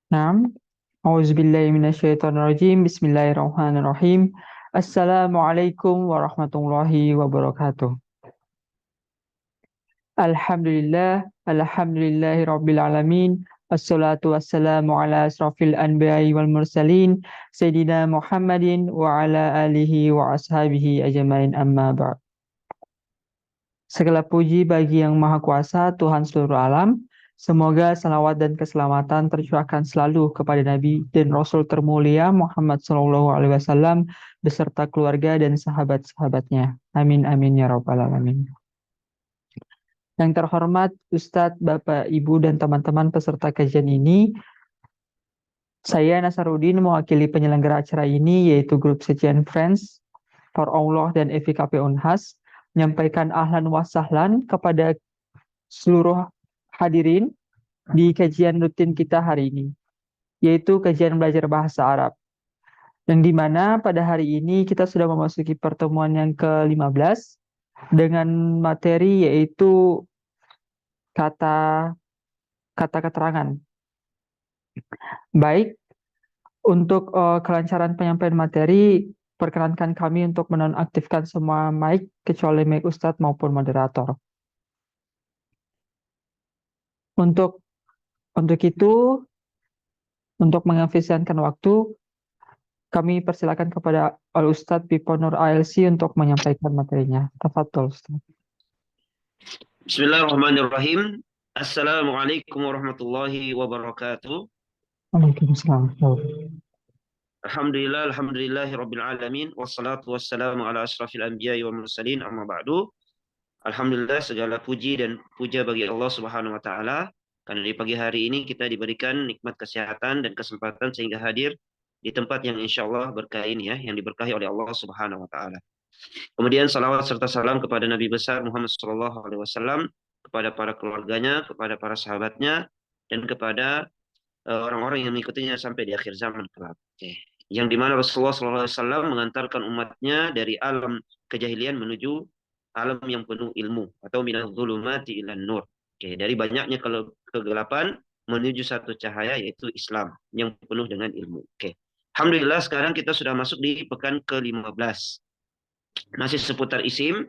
Naam. Auzubillahi minasyaitonirrajim. Bismillahirrahmanirrahim. Assalamualaikum warahmatullahi wabarakatuh. Alhamdulillahi rabbil alamin. Assalatu wassalamu ala asrafil anbiya'i wal mursalin Sayyidina Muhammadin wa ala alihi wa ashabihi ajmain amma ba'd. Segala puji bagi Yang Maha Kuasa, Tuhan seluruh alam. Semoga salawat dan keselamatan tercurahkan selalu kepada Nabi dan Rasul termulia Muhammad SAW beserta keluarga dan sahabat-sahabatnya. Amin amin ya rabbal alamin. Yang terhormat Ustadz, Bapak, Ibu, dan teman-teman peserta kajian ini, saya Nasaruddin mewakili penyelenggara acara ini yaitu Grup Sejian Friends for Allah dan FIKP Unhas menyampaikan ahlan wa sahlan kepada seluruh hadirin di kajian rutin kita hari ini, yaitu kajian belajar bahasa Arab. Yang dimana pada hari ini kita sudah memasuki pertemuan yang ke-15 dengan materi yaitu kata keterangan. Baik, untuk kelancaran penyampaian materi, perkenankan kami untuk menonaktifkan semua mic kecuali mic Ustadz maupun moderator. Untuk itu, untuk mengefisienkan waktu, kami persilakan kepada Al-Ustadz Pipo Nur ALC untuk menyampaikan materinya. Tafadhol, Ustadz. Bismillahirrahmanirrahim. Assalamualaikum warahmatullahi wabarakatuh. Waalaikumsalam. Alhamdulillahirabbil alamin wassalatu wassalamu ala asrafil anbiya'i wal mursalin amma ba'du. Alhamdulillah, segala puji dan puja bagi Allah Subhanahu wa taala karena di pagi hari ini kita diberikan nikmat kesehatan dan kesempatan sehingga hadir di tempat yang insyaallah berkah ini, yang diberkahi oleh Allah Subhanahu wa taala. Kemudian salawat serta salam kepada Nabi besar Muhammad SAW, kepada para keluarganya, kepada para sahabatnya, dan kepada orang-orang yang mengikutinya sampai di akhir zaman kelak. Yang dimana Rasulullah SAW mengantarkan umatnya dari alam kejahilian menuju alam yang penuh ilmu, atau minadh dhulumati ilan nur. Dari banyaknya kegelapan menuju satu cahaya, yaitu Islam yang penuh dengan ilmu. Alhamdulillah, sekarang kita sudah masuk di pekan ke-15. Masih seputar isim,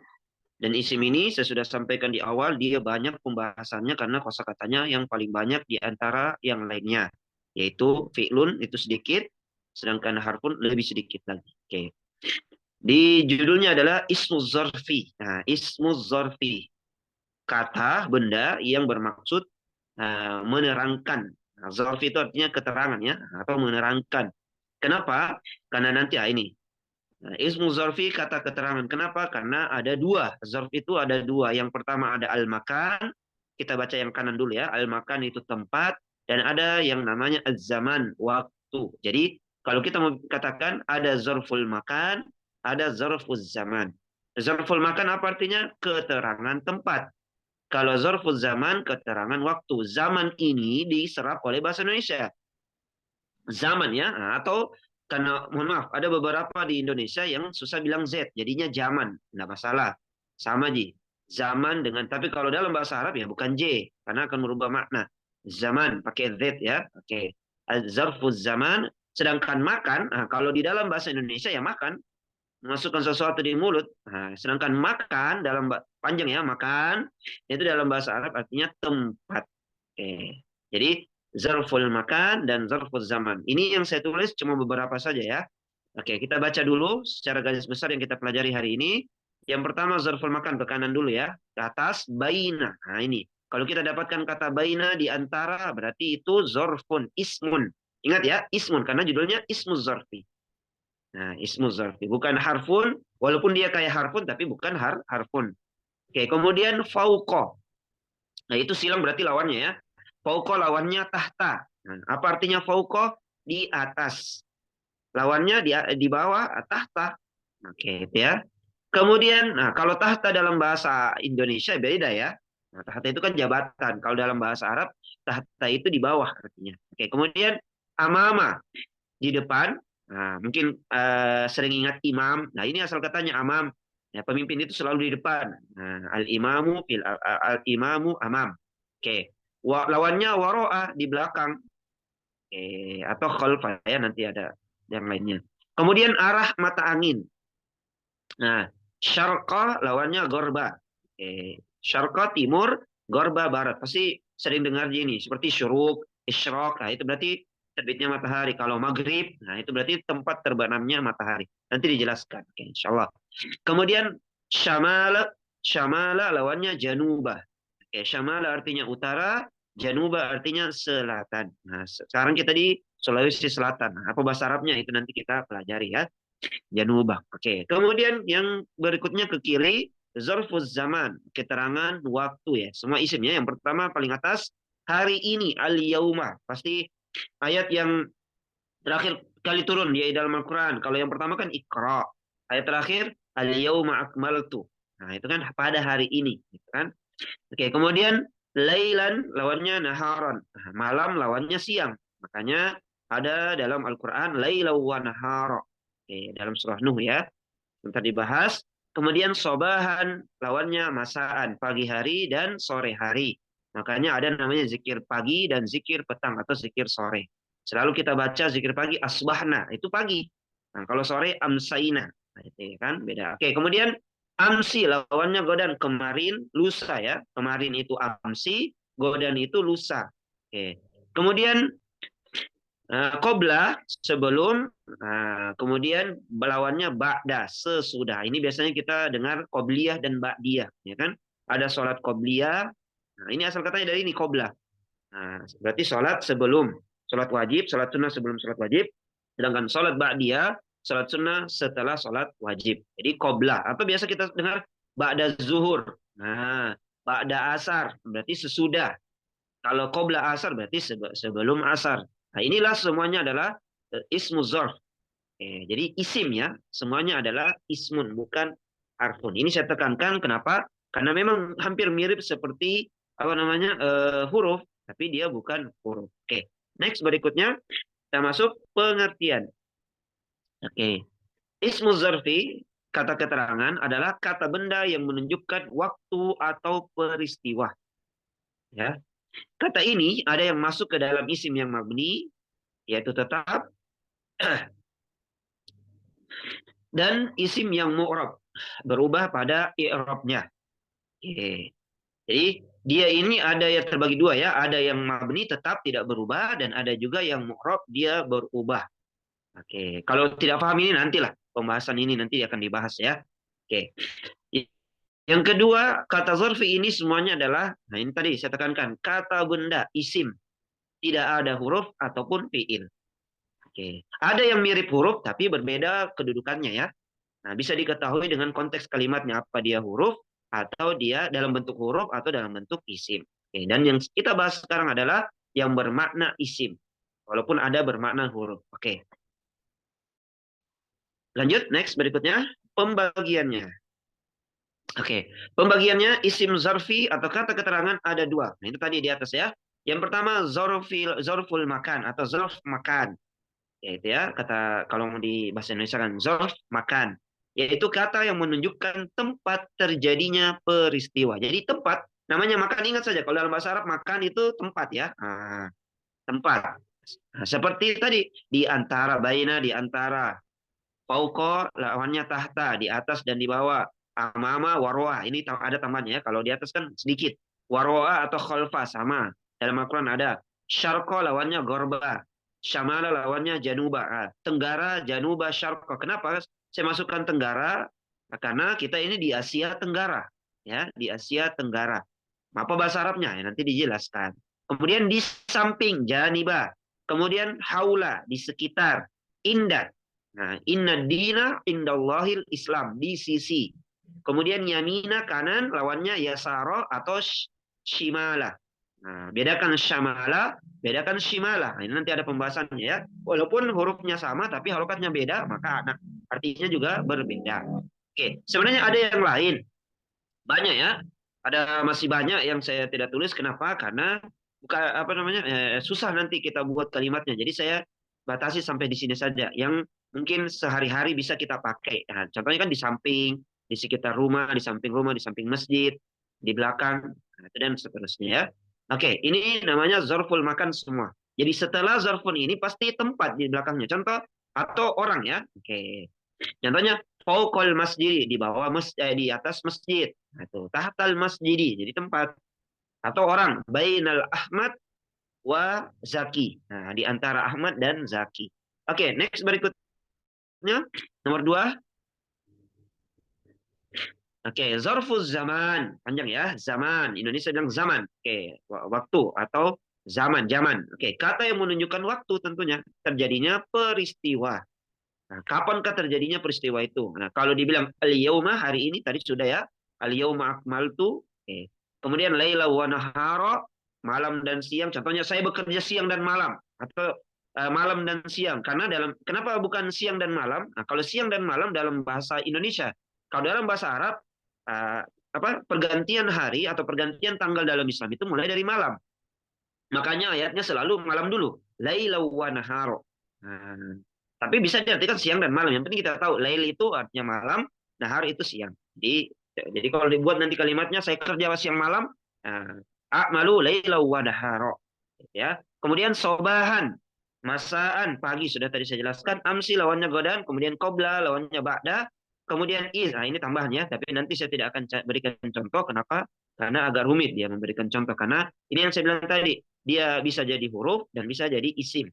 dan isim ini saya sudah sampaikan di awal, dia banyak pembahasannya karena kosakatanya yang paling banyak di antara yang lainnya, yaitu fi'lun itu sedikit, sedangkan harfun lebih sedikit lagi. Di judulnya adalah ismuz zarfi. Nah, ismuz zarfi, kata benda yang bermaksud menerangkan. Nah, zarfi itu artinya keterangan, atau menerangkan. Kenapa? Karena nanti ini Nah, ismu zarfi, kata keterangan. Kenapa? Karena ada dua. Zarf itu ada dua. Yang pertama ada al-makan. Kita baca yang kanan dulu ya. Al-makan itu tempat. Dan ada yang namanya az-zaman, waktu. Jadi kalau kita mau katakan ada zarful makan, ada zarful zaman. Zarful makan apa artinya? Keterangan tempat. Kalau zarful zaman, keterangan waktu. Zaman ini diserap oleh bahasa Indonesia. Zaman atau karena mohon maaf, ada beberapa di Indonesia yang susah bilang Z, jadinya zaman, nggak masalah, sama Ji, zaman dengan, tapi kalau dalam bahasa Arab ya bukan J, karena akan merubah makna. Zaman pakai Z ya, oke. Zarfuz zaman, sedangkan makan, kalau di dalam bahasa Indonesia ya makan, memasukkan sesuatu di mulut. Sedangkan makan dalam panjang ya, makan itu dalam bahasa Arab artinya tempat. Jadi zarful makan dan zarful zaman. Ini yang saya tulis cuma beberapa saja ya. Kita baca dulu secara garis besar yang kita pelajari hari ini. Yang pertama zarful makan, ke kanan dulu ya. Ke atas baina. Nah ini. Kalau kita dapatkan kata baina di antara, berarti itu zarfun, ismun. Ingat ya, ismun karena judulnya ismuz zarfi. Nah, ismuz zarfi bukan harfun, walaupun dia kayak harfun tapi bukan harfun. Kemudian fauqa. Nah, itu silang berarti lawannya ya. Fauqa lawannya tahta. Nah, apa artinya fauqa? Di atas. Lawannya di bawah, tahta. Itu ya. Kemudian, nah kalau tahta dalam bahasa Indonesia beda ya. Nah, tahta itu kan jabatan. Kalau dalam bahasa Arab, tahta itu di bawah artinya. Kemudian amama, di depan. Nah, mungkin sering ingat imam. Nah, ini asal katanya amam. Ya, pemimpin itu selalu di depan. Nah, al-imamu amam. Lawannya waro'ah, di belakang. Atau khalfa ya, nanti ada yang lainnya. Kemudian arah mata angin. Nah, syarqa lawannya gorba. Syarqa timur, gorba barat. Pasti sering dengar gini, seperti syuruk, isyraq. Nah, itu berarti terbitnya matahari. Kalau maghrib, nah itu berarti tempat terbenamnya matahari. Nanti dijelaskan. Insyaallah. Kemudian syamala, syamala lawannya januba. Syamala artinya utara, januba artinya selatan. Nah, sekarang kita di Sulawesi Selatan. Nah, apa bahasa Arabnya itu nanti kita pelajari ya. Janubah. Oke. Kemudian yang berikutnya ke kiri, zarfuz zaman, keterangan waktu ya. Semua isimnya. Yang pertama paling atas, hari ini, al-yauma. Pasti ayat yang terakhir kali turun di dalam Al-Quran. Kalau yang pertama kan Iqra. Ayat terakhir, al-yauma akmaltu. Nah, itu kan pada hari ini. Gitu kan? Oke, kemudian lailan lawannya naharon. Nah, malam lawannya siang. Makanya ada dalam Al-Quran lailau wa nahara. Oke, dalam surah Nuh ya. Nanti dibahas. Kemudian sobahan lawannya masaan, pagi hari dan sore hari. Makanya ada namanya zikir pagi dan zikir petang atau zikir sore. Selalu kita baca zikir pagi asbahna, itu pagi. Nah, kalau sore amsaina. Nah, itu kan beda. Oke, kemudian amsi lawannya godan, kemarin, lusa ya. Kemarin itu amsi, godan itu lusa. Oke. Kemudian qobla sebelum, kemudian lawannya ba'da sesudah. Ini biasanya kita dengar qobliyah dan ba'diyah, ya kan? Ada sholat qobliyah. Nah, ini asal katanya dari ini qobla. Nah, berarti sholat sebelum sholat wajib, sholat sunnah sebelum sholat wajib. Sedangkan sholat ba'diyah, sholat sunnah setelah sholat wajib. Jadi qobla. Atau biasa kita dengar ba'da zuhur. Nah, ba'da asar berarti sesudah. Kalau qobla asar berarti sebelum asar. Nah, inilah semuanya adalah ismu dzarf. Jadi isim ya, semuanya adalah ismun, bukan harfun. Ini saya tekankan kenapa? Karena memang hampir mirip seperti apa namanya huruf, tapi dia bukan huruf. Oke, next berikutnya kita masuk pengertian. Oke, ismu dzarfi kata keterangan adalah kata benda yang menunjukkan waktu atau peristiwa. Ya, kata ini ada yang masuk ke dalam isim yang mabni, yaitu tetap, dan isim yang mu'rab, berubah pada i'rabnya. Oke. Jadi dia ini ada yang terbagi dua ya, ada yang mabni tetap tidak berubah dan ada juga yang mu'rab dia berubah. Oke, kalau tidak paham ini nantilah pembahasan ini nanti akan dibahas ya. Oke. Yang kedua, kata zarfi ini semuanya adalah, nah ini tadi saya tekankan, kata benda, isim, tidak ada huruf ataupun fiil. Oke. Ada yang mirip huruf tapi berbeda kedudukannya ya. Nah, bisa diketahui dengan konteks kalimatnya, apa dia huruf atau dia dalam bentuk huruf atau dalam bentuk isim. Oke, dan yang kita bahas sekarang adalah yang bermakna isim, walaupun ada bermakna huruf. Oke. Lanjut, next berikutnya pembagiannya. Oke, pembagiannya isim zarfi atau kata keterangan ada dua. Nah, itu tadi di atas ya. Yang pertama zarful makan atau zarf makan. Yaitu ya, kata kalau mau di bahasa Indonesia kan zarf makan. Yaitu kata yang menunjukkan tempat terjadinya peristiwa. Jadi tempat, namanya makan, ingat saja kalau dalam bahasa Arab makan itu tempat ya. Tempat. Nah, seperti tadi di antara, baina di antara, fauqa lawannya tahta, di atas dan di bawah. Amama warwa, ini ada tambahnya ya. Kalau di atas kan sedikit. Warwa atau khalfa sama. Dalam Al-Quran ada. Syarqa lawannya gorba. Syamala lawannya januba. Tenggara, januba, syarqa. Kenapa saya masukkan tenggara? Karena kita ini di Asia Tenggara. Ya, di Asia Tenggara. Apa bahasa Arabnya? Ya, nanti dijelaskan. Kemudian di samping, janiba. Kemudian haula, di sekitar. Indah. Nah, inna dina indallahil Islam, di sisi. Kemudian yamina, kanan, lawannya yasara atau shimala. Nah, bedakan syamala, bedakan shimala. Nah, ini nanti ada pembahasannya ya. Walaupun hurufnya sama, tapi harokatnya beda, maka artinya juga berbeda. Oke, sebenarnya ada yang lain. Banyak ya. Ada masih banyak yang saya tidak tulis. Kenapa? Karena bukan apa namanya susah nanti kita buat kalimatnya. Jadi saya batasi sampai di sini saja. Yang mungkin sehari-hari bisa kita pakai. Nah, contohnya kan di samping, di sekitar rumah, di samping masjid, di belakang, dan seterusnya ya. Oke, ini namanya zarful makan semua. Jadi setelah zarfun ini pasti tempat di belakangnya. Contoh atau orang ya. Oke. Contohnya fauqal masjid, di bawah di atas masjid. Nah, itu tahtal masjidi, jadi tempat. Atau orang bainal Ahmad wa Zaki. Nah, di antara Ahmad dan Zaki. Oke, next berikutnya nomor 2. Oke, zarfuz zaman. Panjang ya, zaman. Indonesia bilang zaman. Oke, waktu atau zaman. Oke, kata yang menunjukkan waktu tentunya terjadinya peristiwa. Nah, kapankah terjadinya peristiwa itu? Nah, kalau dibilang al-yauma hari ini tadi sudah ya. Al-yauma akmaltu. Oke. Kemudian laila wa nahara, malam dan siang. Contohnya saya bekerja siang dan malam atau malam dan siang. Karena kenapa bukan siang dan malam? Nah, kalau siang dan malam dalam bahasa Indonesia. Kalau dalam bahasa Arab eh, pergantian hari atau pergantian tanggal dalam Islam itu mulai dari malam. Makanya ayatnya selalu malam dulu. Laila wa nahara. Nah, tapi bisa diartikan siang dan malam. Yang penting kita tahu lail itu artinya malam, nahar itu siang. Jadi kalau dibuat nanti kalimatnya saya kerja siang malam, a'malu laila wa nahara. Ya. Kemudian sobahan, masaan, pagi sudah tadi saya jelaskan. Amsi lawannya godan, kemudian qobla lawannya ba'da, kemudian iz. Nah, ini tambahannya, tapi nanti saya tidak akan berikan contoh. Kenapa? Karena agak rumit dia memberikan contoh. Karena ini yang saya bilang tadi, dia bisa jadi huruf dan bisa jadi isim.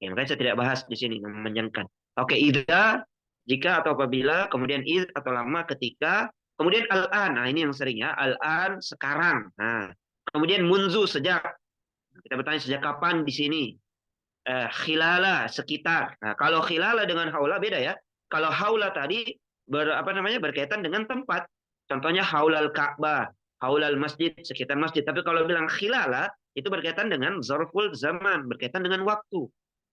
Ya, makanya saya tidak bahas di sini memanjangkan. Oke, idza jika atau apabila, kemudian id atau lama ketika, kemudian al-an. Nah, ini yang sering ya, al-an sekarang. Nah, kemudian munzu sejak. Kita bertanya sejak kapan di sini? Khilala sekitar. Nah, kalau khilala dengan haula beda ya. Kalau haula tadi berkaitan dengan tempat. Contohnya haulal Ka'bah, haulal masjid, sekitar masjid. Tapi kalau bilang khilala itu berkaitan dengan zarful zaman, berkaitan dengan waktu.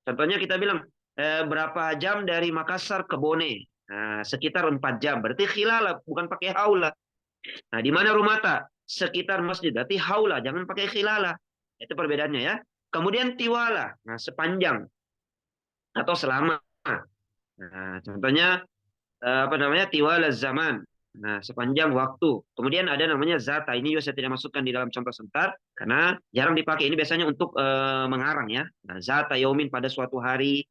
Contohnya kita bilang berapa jam dari Makassar ke Bone? Nah, sekitar 4 jam. Berarti khilala, bukan pakai haula. Nah, di mana Rumata? Sekitar masjid. Berarti haula, jangan pakai khilala. Itu perbedaannya ya. Kemudian tiwala, nah sepanjang atau selama. Nah, contohnya tiwala zaman. Nah, sepanjang waktu. Kemudian ada namanya zata. Ini juga saya tidak masukkan di dalam contoh sebentar karena jarang dipakai. Ini biasanya untuk mengarang ya. Nah, zata yaumin pada suatu hari,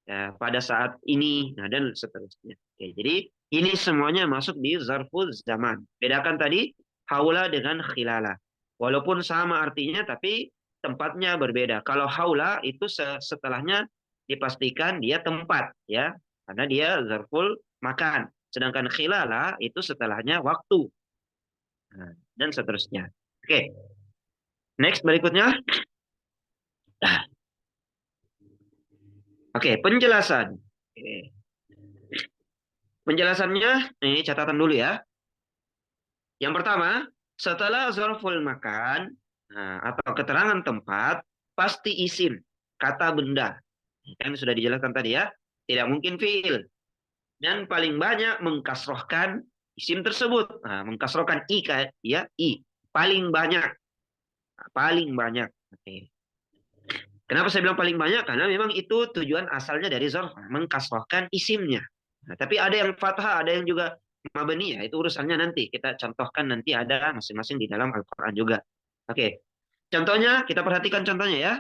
ya, pada saat ini, nah dan seterusnya. Oke, jadi ini semuanya masuk di zarful zaman. Bedakan tadi haula dengan khilala. Walaupun sama artinya tapi tempatnya berbeda. Kalau haula itu setelahnya dipastikan dia tempat ya, karena dia zarful makan. Sedangkan khilala itu setelahnya waktu. Nah, dan seterusnya. Oke, next berikutnya. Oke, penjelasan. Oke. Penjelasannya, ini catatan dulu ya. Yang pertama, setelah zarful makan atau keterangan tempat, pasti isim, kata benda. Kan sudah dijelaskan tadi ya, tidak mungkin fiil. Dan paling banyak mengkasrohkan isim tersebut. Nah, mengkasrohkan i ya, i. Paling banyak. Nah, paling banyak. Oke. Kenapa saya bilang paling banyak? Karena memang itu tujuan asalnya dari zarf, mengkasrohkan isimnya. Nah, tapi ada yang fathah, ada yang juga mabni ya, itu urusannya nanti. Kita contohkan nanti ada masing-masing di dalam Al-Quran juga. Oke, contohnya kita perhatikan contohnya ya.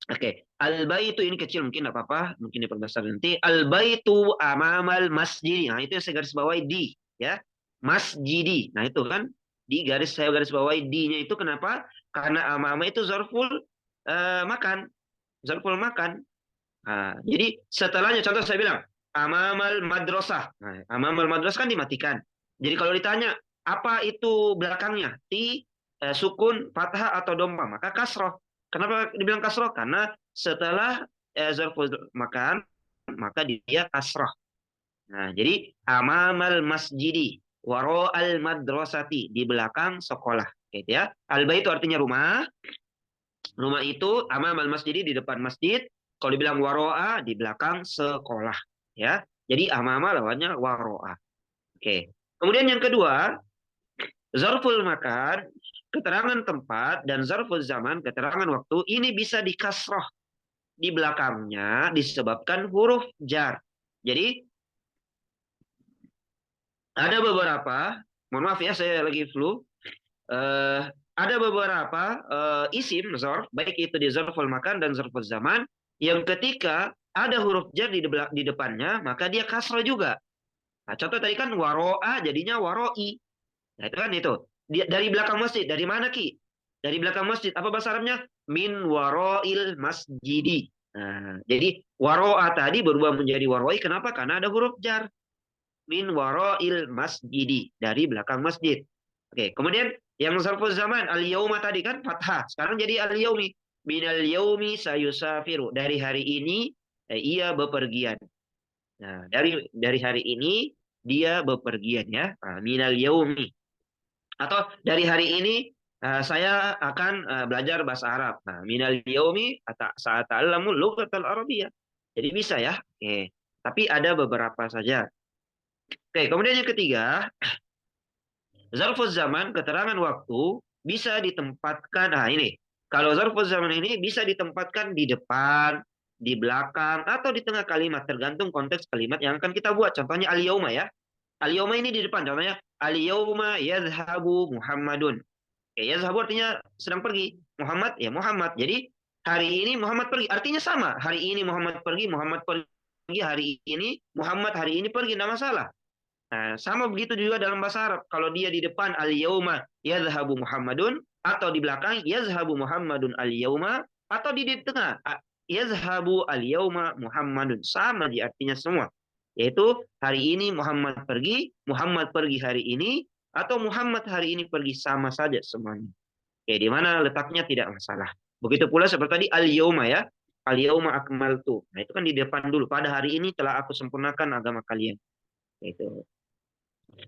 Oke, al-baitu ini kecil mungkin tidak apa-apa, mungkin diperbesar nanti. Al-baitu amamal masjid. Nah, itu yang saya garis bawahi di, ya. Masjidi. Nah, itu kan saya garis bawahi di-nya itu kenapa? Karena amama itu zarful makan, zarful makan. Nah, jadi setelahnya contoh saya bilang amamal madrasah. Nah, amamal madrasah kan dimatikan. Jadi kalau ditanya apa itu belakangnya? Sukun, fathah atau domba, maka kasroh. Kenapa dibilang kasroh? Karena setelah zarful makan, maka dia kasroh. Nah, jadi amamal masjidi, waro al madrasati, di belakang sekolah. Gitu ya. Alba itu artinya rumah. Rumah itu amamal masjidi, di depan masjid. Kalau dibilang waro'a, di belakang sekolah. Ya. Jadi amama lawannya waro'a. Oke. Kemudian yang kedua, zarful makan, keterangan tempat, dan zarful zaman, keterangan waktu, ini bisa dikasroh di belakangnya disebabkan huruf jar. Jadi ada beberapa, mohon maaf ya saya lagi flu, ada beberapa isim zarf, baik itu di zarful makan dan zarful zaman, yang ketika ada huruf jar di depannya, maka dia kasrah juga. Nah, contoh tadi kan waro'a jadinya waroi. Nah, itu kan itu. Dari belakang masjid. Dari mana, Ki? Dari belakang masjid. Apa bahasa Arabnya? Min waro'il masjidi. Nah, jadi waro'a tadi berubah menjadi waroi. Kenapa? Karena ada huruf jar. Min waro'il masjidi. Dari belakang masjid. Oke, kemudian yang zarful zaman al-yauma tadi kan fathah. Sekarang jadi al-yaumi. Minal yaumi sayusafiru. Dari hari ini ia bepergian. Nah, dari hari ini dia bepergian ya. Nah, minal yaumi. Atau dari hari ini saya akan belajar bahasa Arab. Nah, minal yaumi sa'ata'allamu lughatal arabiyyah. Jadi bisa ya. Oke. Tapi ada beberapa saja. Oke, kemudian yang ketiga, zarfuz zaman, keterangan waktu, bisa ditempatkan. Nah, ini. Kalau zarfuz zaman ini bisa ditempatkan di depan, di belakang, atau di tengah kalimat. Tergantung konteks kalimat yang akan kita buat. Contohnya al-yauma ya. Al-yauma ini di depan. Contohnya al-yauma yadhhabu Muhammadun. Ya, yazhabu artinya sedang pergi. Muhammad, ya Muhammad. Jadi hari ini Muhammad pergi. Artinya sama. Hari ini Muhammad pergi, Muhammad pergi. Hari ini Muhammad hari ini pergi. Tidak masalah. Nah, sama begitu juga dalam bahasa Arab. Kalau dia di depan al-yauma yazhabu Muhammadun, atau di belakang yazhabu Muhammadun al-yauma, atau di tengah yazhabu al-yauma Muhammadun. Sama di artinya semua. Yaitu hari ini Muhammad pergi hari ini, atau Muhammad hari ini pergi, sama saja semuanya. Di mana letaknya tidak masalah. Begitu pula seperti tadi al-yauma ya. Al-yauma akmaltu. Nah, itu kan di depan dulu. Pada hari ini telah aku sempurnakan agama kalian. Itu.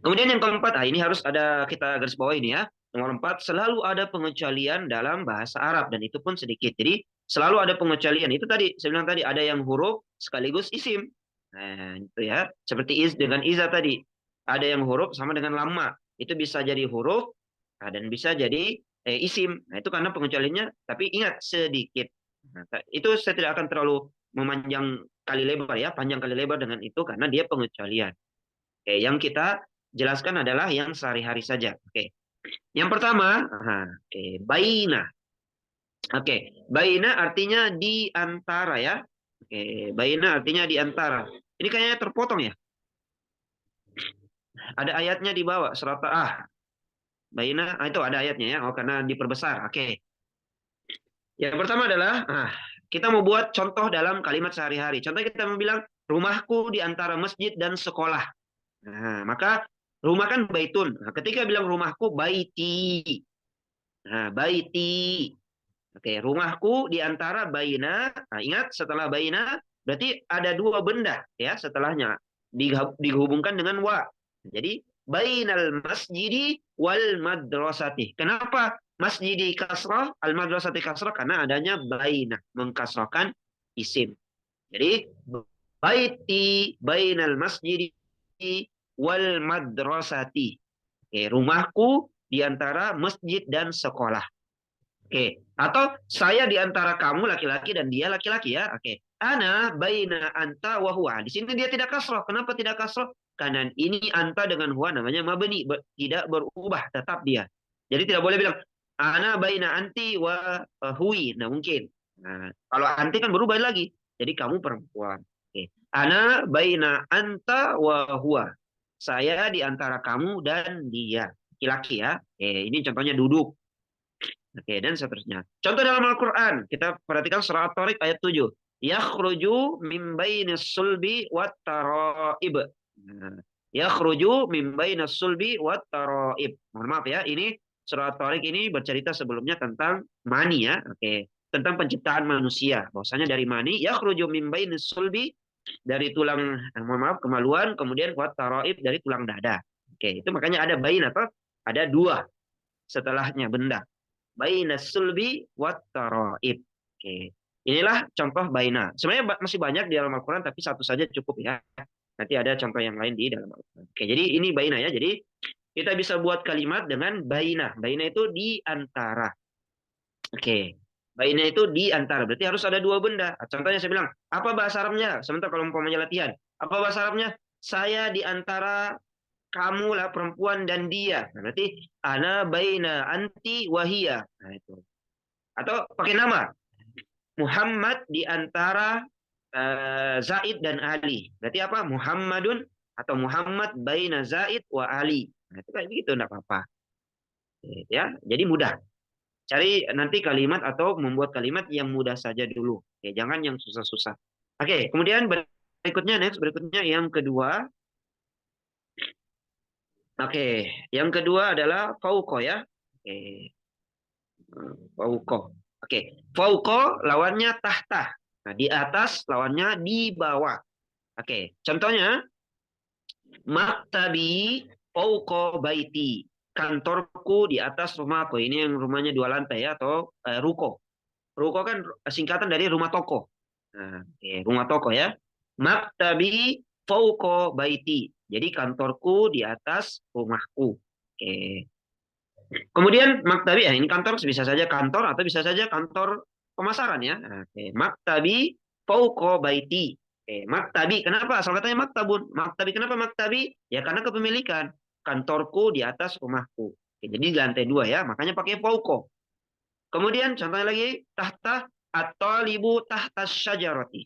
Kemudian yang keempat, ini harus ada kita garis bawah ini ya. Nomor 4, selalu ada pengecualian dalam bahasa Arab, dan itu pun sedikit. Jadi selalu ada pengecualian. Itu tadi saya bilang tadi ada yang huruf sekaligus isim. Nah, itu ya. Seperti dengan iza tadi. Ada yang huruf sama dengan lama. Itu bisa jadi huruf dan bisa jadi isim. Nah, itu karena pengecualiannya, tapi ingat sedikit. Nah, itu saya tidak akan terlalu memanjang kali lebar ya, panjang kali lebar dengan itu karena dia pengecualian. Yang kita jelaskan adalah yang sehari-hari saja. Yang pertama, baina. Baina artinya di antara ya. Baina artinya di antara. Ini kayaknya terpotong ya. Ada ayatnya di bawah surat baina, itu ada ayatnya ya. Oh, karena diperbesar. Yang pertama adalah kita mau buat contoh dalam kalimat sehari-hari. Contoh kita mau bilang rumahku di antara masjid dan sekolah. Nah, maka rumah kan baitun. Nah, ketika bilang rumahku baiti. Nah, baiti. Rumahku di antara baina. Nah, ingat setelah baina berarti ada dua benda ya setelahnya. Dihubungkan dengan wa. Jadi bainal masjidi wal madrasati. Kenapa masjidi kasrah, al madrasati kasrah? Karena adanya baina, mengkasrahkan isim. Jadi baiti bainal masjidi wal madrasati. Rumahku di antara masjid dan sekolah. Atau saya di antara kamu laki-laki dan dia laki-laki ya. Ana baina anta wa huwa. Di sini dia tidak kasroh. Kenapa tidak kasroh? Karena ini anta dengan huwa namanya mabni, tidak berubah, tetap dia. Jadi tidak boleh bilang ana baina anti wa huwi. Nah, mungkin. Nah, kalau anti kan berubah lagi. Jadi kamu perempuan. Ana baina anta wa huwa. Saya di antara kamu dan dia. Laki-laki ya. Ini contohnya duduk. Dan seterusnya. Contoh dalam Al-Quran. Kita perhatikan surah At-Tariq ayat 7. Yakhruju min bainis sulbi wat taraib. Yakhruju min bainis sulbi wat taraib. Mohon maaf ya. Ini surah At-Tariq ini bercerita sebelumnya tentang mani ya. Tentang penciptaan manusia. Bahwasanya dari mani. Yakhruju min bainis sulbi. Dari tulang, mohon maaf, kemaluan. Kemudian wat taraib dari tulang dada. Itu makanya ada bain atau ada dua setelahnya benda. Baina sulbi wat taraib. Inilah contoh baina. Sebenarnya masih banyak di dalam Al-Quran, tapi satu saja cukup ya. Nanti ada contoh yang lain di dalam Al-Quran. Jadi ini baina ya. Jadi kita bisa buat kalimat dengan baina. Baina itu di antara. Baina itu di antara. Berarti harus ada dua benda. Contohnya saya bilang, apa bahasa Arabnya? Sebentar kalau umpamanya latihan. Apa bahasa Arabnya? Saya di antara kamulah perempuan dan dia. Nah, berarti ana baina anti wahia. Nah, itu. Atau pakai nama. Muhammad di antara Zaid dan Ali. Berarti apa? Muhammadun atau Muhammad baina Zaid wa Ali. Nah, itu kayak begitu enggak apa-apa. Ya, jadi mudah. Cari nanti kalimat atau membuat kalimat yang mudah saja dulu. Ya, jangan yang susah-susah. Oke, kemudian berikutnya yang kedua. Oke, yang kedua adalah fauqo ya. Oke, fauqo. Oke, fauqo lawannya tahta. Nah, di atas lawannya di bawah. Oke, contohnya maktabi fauqo baiti. Kantorku di atas rumahku. Ini yang rumahnya 2 lantai ya, atau ruko. Ruko kan singkatan dari rumah toko. Nah, rumah toko ya. Maktabi fauqo baiti. Jadi kantorku di atas rumahku. Oke. Kemudian maktabi, ya ini kantor bisa saja kantor atau bisa saja kantor pemasaran ya. Oke. Maktabi fauqo baiti. Oke. Maktabi, kenapa? Asal katanya maktabun. Maktabi, kenapa maktabi? Ya karena kepemilikan. Kantorku di atas rumahku. Oke, jadi di lantai 2 ya, makanya pakai fauqo. Kemudian contohnya lagi tahta atau libu tahta syajarati.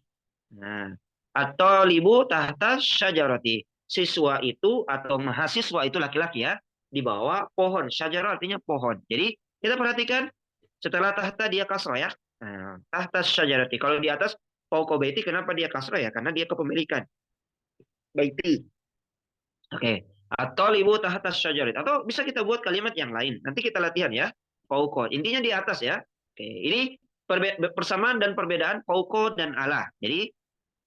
Nah, atau libu tahta syajarati. Siswa itu atau mahasiswa itu laki-laki ya, di bawah pohon. Syajarah artinya pohon. Jadi kita perhatikan setelah tahta dia kasrah ya. Nah, tahta syajarati. Kalau di atas fauqa baiti, kenapa dia kasrah ya? Karena dia kepemilikan. Baiti. Oke. Atau libu tahta syajarati. Atau bisa kita buat kalimat yang lain. Nanti kita latihan ya. Fauqa. Intinya di atas ya. Oke. Ini persamaan dan perbedaan fauqa dan ala. Jadi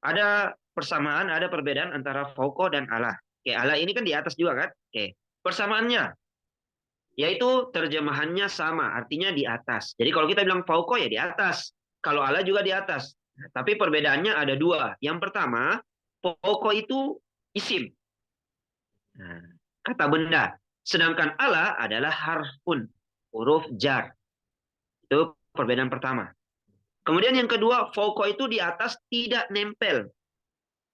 ada persamaan, ada perbedaan antara fauqa dan ala. Oke, ala ini kan di atas juga kan? Oke. Persamaannya yaitu terjemahannya sama, artinya di atas. Jadi kalau kita bilang fauqa ya di atas. Kalau ala juga di atas. Tapi perbedaannya ada 2. Yang pertama, fauqa itu isim. Nah, kata benda. Sedangkan ala adalah harfun, huruf jar. Itu perbedaan pertama. Kemudian yang kedua, fauqa itu di atas tidak nempel.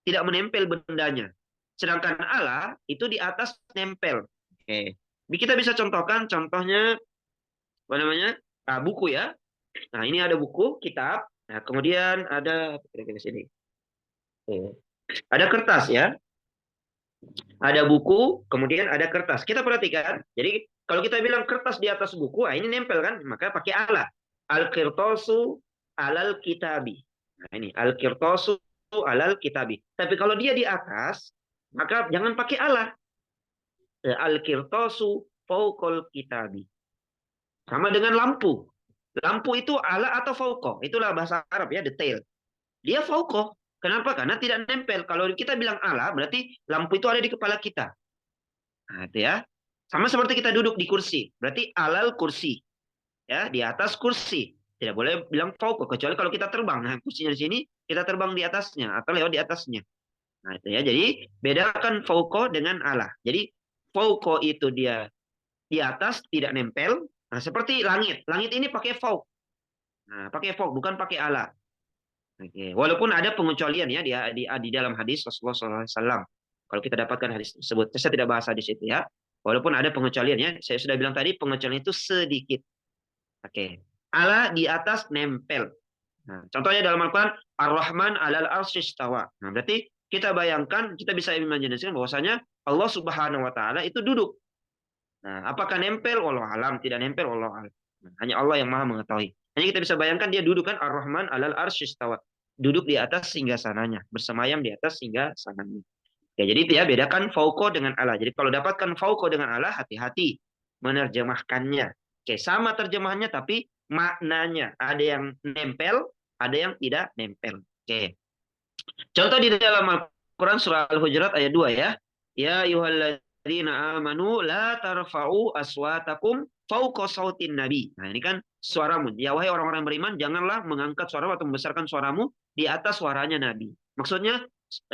Tidak menempel bendanya. Sedangkan ala itu di atas nempel. Oke. Kita bisa contohkan, contohnya apa namanya? Buku ya. Nah, ini ada buku, kitab. Nah, kemudian ada kira-kira sini. Oke. Ada kertas ya. Ada buku, kemudian ada kertas. Kita perhatikan. Jadi kalau kita bilang kertas di atas buku, ini nempel kan? Maka pakai ala. Al-qirtasu alal kitabi. Nah, ini al-qirtasu alal kitabi. Tapi kalau dia di atas, maka jangan pakai ala. Al-qirtasu fauqal kitabi. Sama dengan lampu. Lampu itu ala atau fauqa. Itulah bahasa Arab ya, detail. Dia fauqa. Kenapa? Karena tidak nempel. Kalau kita bilang ala, berarti lampu itu ada di kepala kita. Nah, itu ya. Sama seperti kita duduk di kursi. Berarti alal kursi. Ya, di atas kursi. Tidak boleh bilang fauqa, kecuali kalau kita terbang. Nah, kursinya di sini, kita terbang di atasnya atau lewat di atasnya. Nah, itu ya. Jadi bedakan fauqa dengan ala. Jadi fauqa itu dia di atas tidak nempel. Nah, seperti langit. Langit ini pakai fauq. Nah, pakai fauq bukan pakai ala. Oke. Walaupun ada pengecualian ya di dalam hadis Rasulullah SAW. Kalau kita dapatkan hadis tersebut, saya tidak bahas hadis itu ya. Walaupun ada pengecualian ya, saya sudah bilang tadi pengecualian itu sedikit. Oke. Ala di atas nempel. Nah, contohnya dalam Al-Quran, Ar-Rahman alal arsy istawa. Nah, berarti kita bayangkan, kita bisa imajinasikan bahwasanya Allah Subhanahu wa taala itu duduk. Nah, apakah nempel? Wallahu alam, tidak nempel wallahu alam. Nah, hanya Allah yang Maha mengetahui. Hanya kita bisa bayangkan dia duduk kan Ar-Rahman alal arsy istawa. Duduk di atas singgasananya, bersemayam di atas singgasananya. Ya, jadi dia bedakan fauqa dengan ala. Jadi kalau dapatkan fauqa dengan ala, hati-hati menerjemahkannya. Oke, sama terjemahannya tapi maknanya ada yang nempel, ada yang tidak nempel. Oke. Contoh di dalam Al-Quran surah Al-Hujurat ayat 2 ya. Ya ayyuhalladzina amanu la tarfa'u aswatakum fauqa sautin nabi. Nah, ini kan suaramu. Ya wahai orang-orang beriman, janganlah mengangkat suara atau membesarkan suaramu di atas suaranya nabi. Maksudnya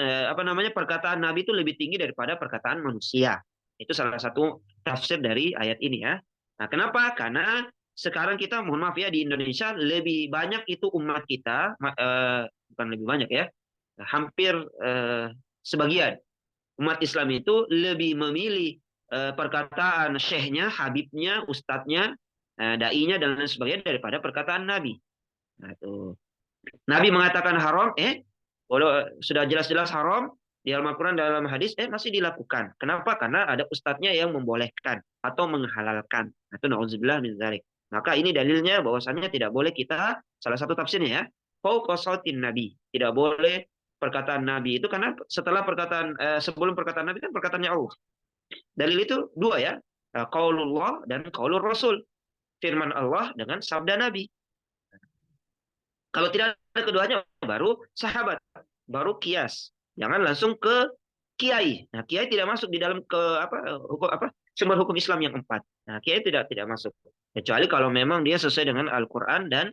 apa namanya? Perkataan nabi itu lebih tinggi daripada perkataan manusia. Itu salah satu tafsir dari ayat ini ya. Nah, kenapa? Karena sekarang kita mohon maaf ya di Indonesia lebih banyak itu umat kita bukan lebih banyak ya. Hampir sebagian Umat Islam itu lebih memilih perkataan syekhnya, habibnya, ustadznya, dai-nya dan lain sebagainya daripada perkataan Nabi. Nah, tuh. Nabi mengatakan haram, walau sudah jelas-jelas haram di Al-Quran dalam hadis, masih dilakukan. Kenapa? Karena ada ustadznya yang membolehkan atau menghalalkan. Itu na'udzubillah min dzalik. Maka ini dalilnya bahwasannya tidak boleh kita, salah satu tafsirnya ya, fauqa sautin Nabi. Tidak boleh perkataan Nabi itu karena setelah sebelum perkataan Nabi kan perkataannya Allah. Dalil itu dua ya, qaulullah dan qaulur Rasul. Firman Allah dengan sabda Nabi. Kalau tidak ada keduanya baru sahabat, baru kias. Jangan langsung ke kiai. Nah, kiai tidak masuk di dalam sumber hukum Islam yang 4. Nah, kiai tidak masuk. Kecuali kalau memang dia sesuai dengan Al-Qur'an dan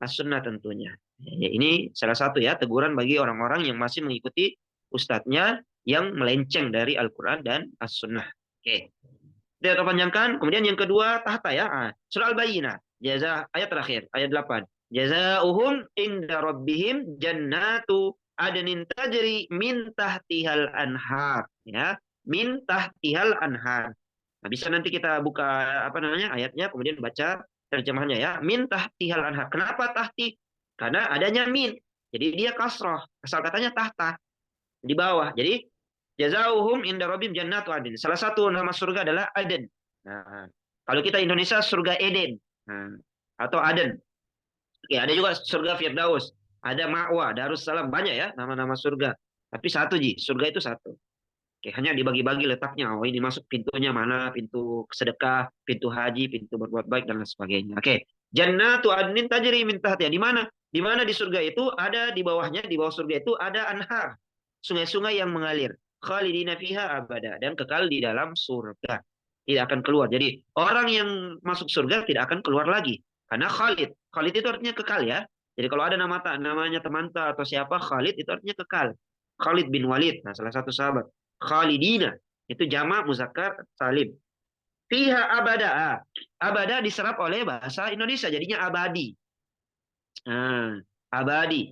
As-Sunnah tentunya. Ya, ini salah satu ya teguran bagi orang-orang yang masih mengikuti ustadznya yang melenceng dari Al-Qur'an dan As-Sunnah. Oke. Tidak terpanjangkan. Kemudian yang kedua tahta ya. Surah Al-Bayyinah. Ayat terakhir, ayat 8. Jazaohum inda rabbihim jannatu adnin tajri min tahtihal anhar. Ya, min tahtihal anhar. Nah, bisa nanti kita buka ayatnya kemudian baca terjemahannya ya. Min tahtihal anhar. Kenapa tahti? Karena adanya min. Jadi dia kasroh. Asal katanya tahta. Di bawah. Jadi jazauhum inda rabbihim jannatu adnin. Salah satu nama surga adalah Aden. Nah, kalau kita Indonesia surga Eden. Nah, atau Aden. Oke, ada juga surga Firdaus. Ada Ma'wa, Darussalam. Banyak ya nama-nama surga. Tapi satu surga itu satu. Oke, hanya dibagi-bagi letaknya. Oh, ini masuk pintunya mana? Pintu sedekah, pintu haji, pintu berbuat baik dan lain sebagainya. Oke. Jannatu adnin tajri min tahtiha. Di mana? Di mana di surga itu ada di bawahnya, di bawah surga itu ada anhar. Sungai-sungai yang mengalir. Khalidina fiha abada, dan kekal di dalam surga. Tidak akan keluar. Jadi orang yang masuk surga tidak akan keluar lagi. Karena Khalid. Khalid itu artinya kekal ya. Jadi kalau ada namanya Temanta atau siapa, Khalid itu artinya kekal. Khalid bin Walid. Nah, salah satu sahabat. Khalidina. Itu jamak muzakkar salim. Fiha abada. Abada diserap oleh bahasa Indonesia. Jadinya abadi. Nah, abadi.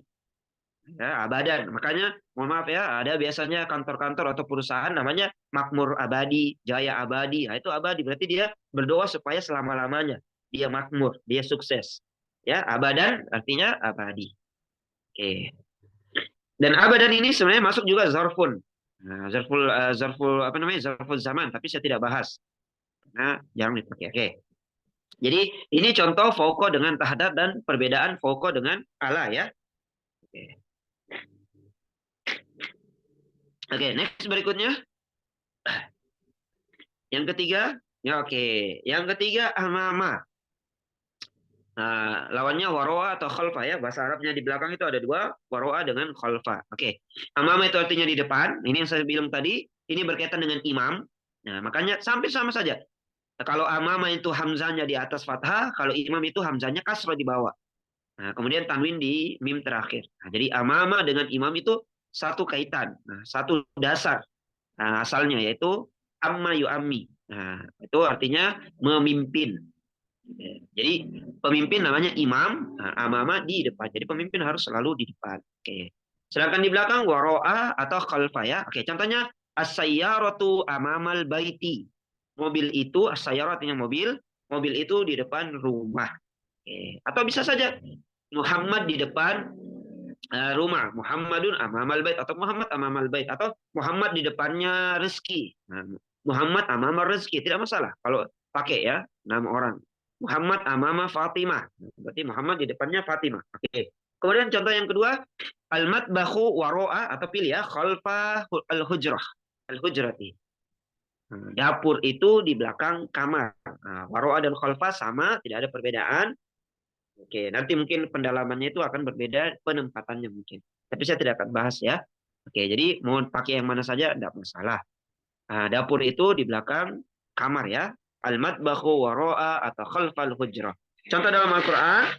Ya, abadan. Makanya mohon maaf ya, ada biasanya kantor-kantor atau perusahaan namanya makmur abadi, jaya abadi. Nah, itu abadi berarti dia berdoa supaya selama-lamanya dia makmur, dia sukses. Ya, abadan artinya abadi. Oke. Dan abadan ini sebenarnya masuk juga zarfun. Nah, zarful zaman, tapi saya tidak bahas. Nah, jarang dipakai. Oke. Jadi ini contoh fauqa dengan tahdad dan perbedaan fauqa dengan ala ya. Oke. Oke, next berikutnya. Yang ketiga, ya oke. Yang ketiga amama. Nah, lawannya waroa atau khalfa ya. Bahasa Arabnya di belakang itu ada dua, waroa dengan khalfa. Oke. Amama itu artinya di depan. Ini yang saya bilang tadi, ini berkaitan dengan imam. Nah, makanya sampai sama saja. Kalau amama itu hamzahnya di atas fathah, kalau imam itu hamzahnya kasrah di bawah. Nah, kemudian tanwin di mim terakhir. Nah, jadi amama dengan imam itu satu kaitan. Nah, satu dasar. Nah, asalnya yaitu amma yu'ammi. Nah, itu artinya memimpin. Jadi pemimpin namanya imam, nah, amama di depan. Jadi pemimpin harus selalu di depan. Oke. Sedangkan di belakang waro'a atau khalfa ya. Oke, contohnya as-sayyaratu amamal baiti. Mobil itu as-sayyarah artinya mobil, mobil itu di depan rumah. Oke. Atau bisa saja Muhammad di depan rumah, Muhammadun amamal bait atau Muhammad amamal bait atau Muhammad di depannya rezeki. Nah, Muhammad amamal rezeki tidak masalah kalau pakai ya nama orang. Muhammad amama Fatimah. Berarti Muhammad di depannya Fatimah. Oke. Kemudian contoh yang kedua, al-matbahu waro'a atau pilih ya khalfa al-hujrah. Al-hujrati. Dapur itu di belakang kamar. Nah, waro'a dan khalfa sama, tidak ada perbedaan. Oke, nanti mungkin pendalamannya itu akan berbeda penempatannya mungkin. Tapi saya tidak akan bahas ya. Oke, jadi mau pakai yang mana saja tidak masalah. Nah, dapur itu di belakang kamar ya. Al-matbakhu waro'a atau khalfal hujrah. Contoh dalam Al-Quran,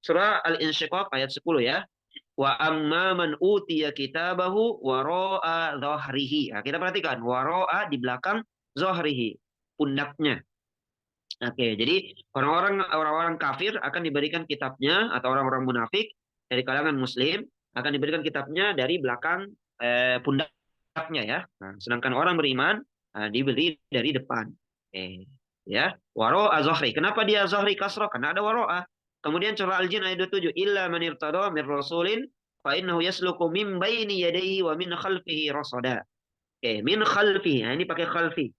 surah Al-Insyiqaq ayat 10 ya. Wa amma man utiya kitabahu waro'a dhahrihi. Nah, kita perhatikan, waro'a di belakang dhahrihi, pundaknya. Oke, jadi orang-orang kafir akan diberikan kitabnya atau orang-orang munafik dari kalangan muslim akan diberikan kitabnya dari belakang pundaknya. sayapnya ya. Nah, sedangkan orang beriman diberi dari depan. Ya, waro'a zohri. Kenapa dia zohri kasroh? Karena ada waro'a. Kemudian surah Al-Jin ayat 27, illa man irtada min rasulin fa innahu yasluku min baini yadayhi wa min khalfihi rasada. Min khalfihi. Nah, ini pakai khalfi.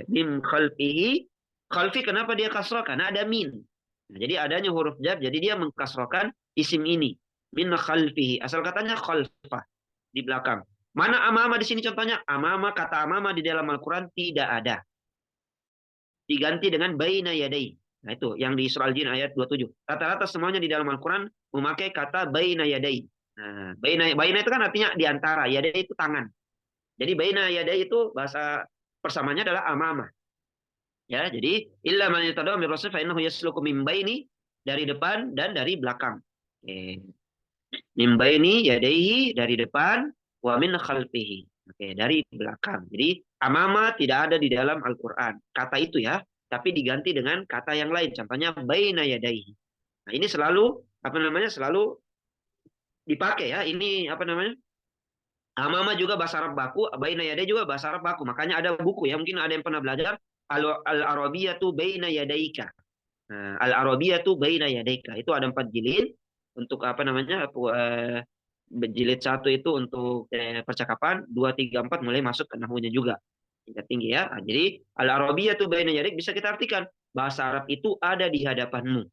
Min khalfihi. Khalfi kenapa dia kasroh? Karena ada min. Nah, jadi adanya huruf jar, jadi dia mengkasrohkan isim ini. Min khalfihi. Asal katanya khalfah, di belakang. Mana amama di sini contohnya? Amama, kata amama di dalam Al-Quran tidak ada. Diganti dengan baina yadai. Nah itu yang di surah Al-Jin ayat 27. Rata-rata semuanya di dalam Al-Quran memakai kata baina yadai. Nah, baina itu kan artinya di antara, yadai itu tangan. Jadi baina yadai itu bahasa persamanya adalah amama. Ya, jadi illa man yatada min rasul fa innahu yasluku min baini, dari depan dan dari belakang. Min baini yadaihi, dari depan, wa min khalfihi. Dari belakang. Jadi amama tidak ada di dalam Al-Qur'an. Kata itu ya, tapi diganti dengan kata yang lain. Contohnya baina yadaihi. Nah, ini selalu selalu dipakai ya. Ini amama juga bahasa Arab baku, baina yadai juga bahasa Arab baku. Makanya ada buku ya, mungkin ada yang pernah belajar Al-Arabiyatu baina yadaika. Nah, Al-Arabiyatu baina yadaika. Itu ada 4 jilid untuk jilid 1 itu untuk percakapan, 2, 3, 4 mulai masuk ke nahwunya juga. Tingkat tinggi ya. Nah, jadi Al-Arabiyatu baina yadaik bisa kita artikan bahasa Arab itu ada di hadapanmu.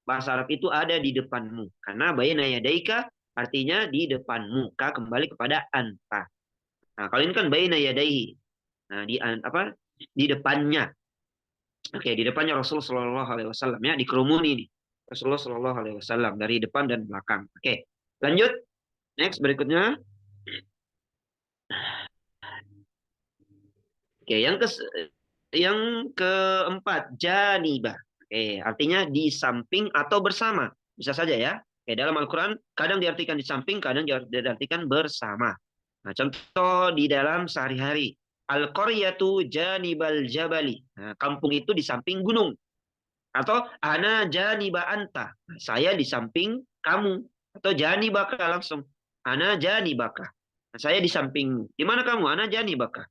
Bahasa Arab itu ada di depanmu. Karena baina yadaika artinya di depanmu. Ka kembali kepada anta. Nah, kalau ini kan baina yadaihi. Nah, di depannya. Di depannya Rasulullah Shallallahu Alaihi Wasallam ya, dikerumuni nih Rasulullah Shallallahu Alaihi Wasallam dari depan dan belakang. Lanjut, next berikutnya. Yang keempat, janibah. Artinya di samping atau bersama, bisa saja ya. Dalam Al-Quran kadang diartikan di samping, kadang diartikan bersama. Nah, contoh di dalam sehari-hari, al-qaryatu janibal jabali. Nah, kampung itu di samping gunung. Atau ana janiba anta, saya di samping kamu. Atau janibaka langsung, ana janibaka. Nah, saya di sampingmu. Di mana kamu? Ana janibaka.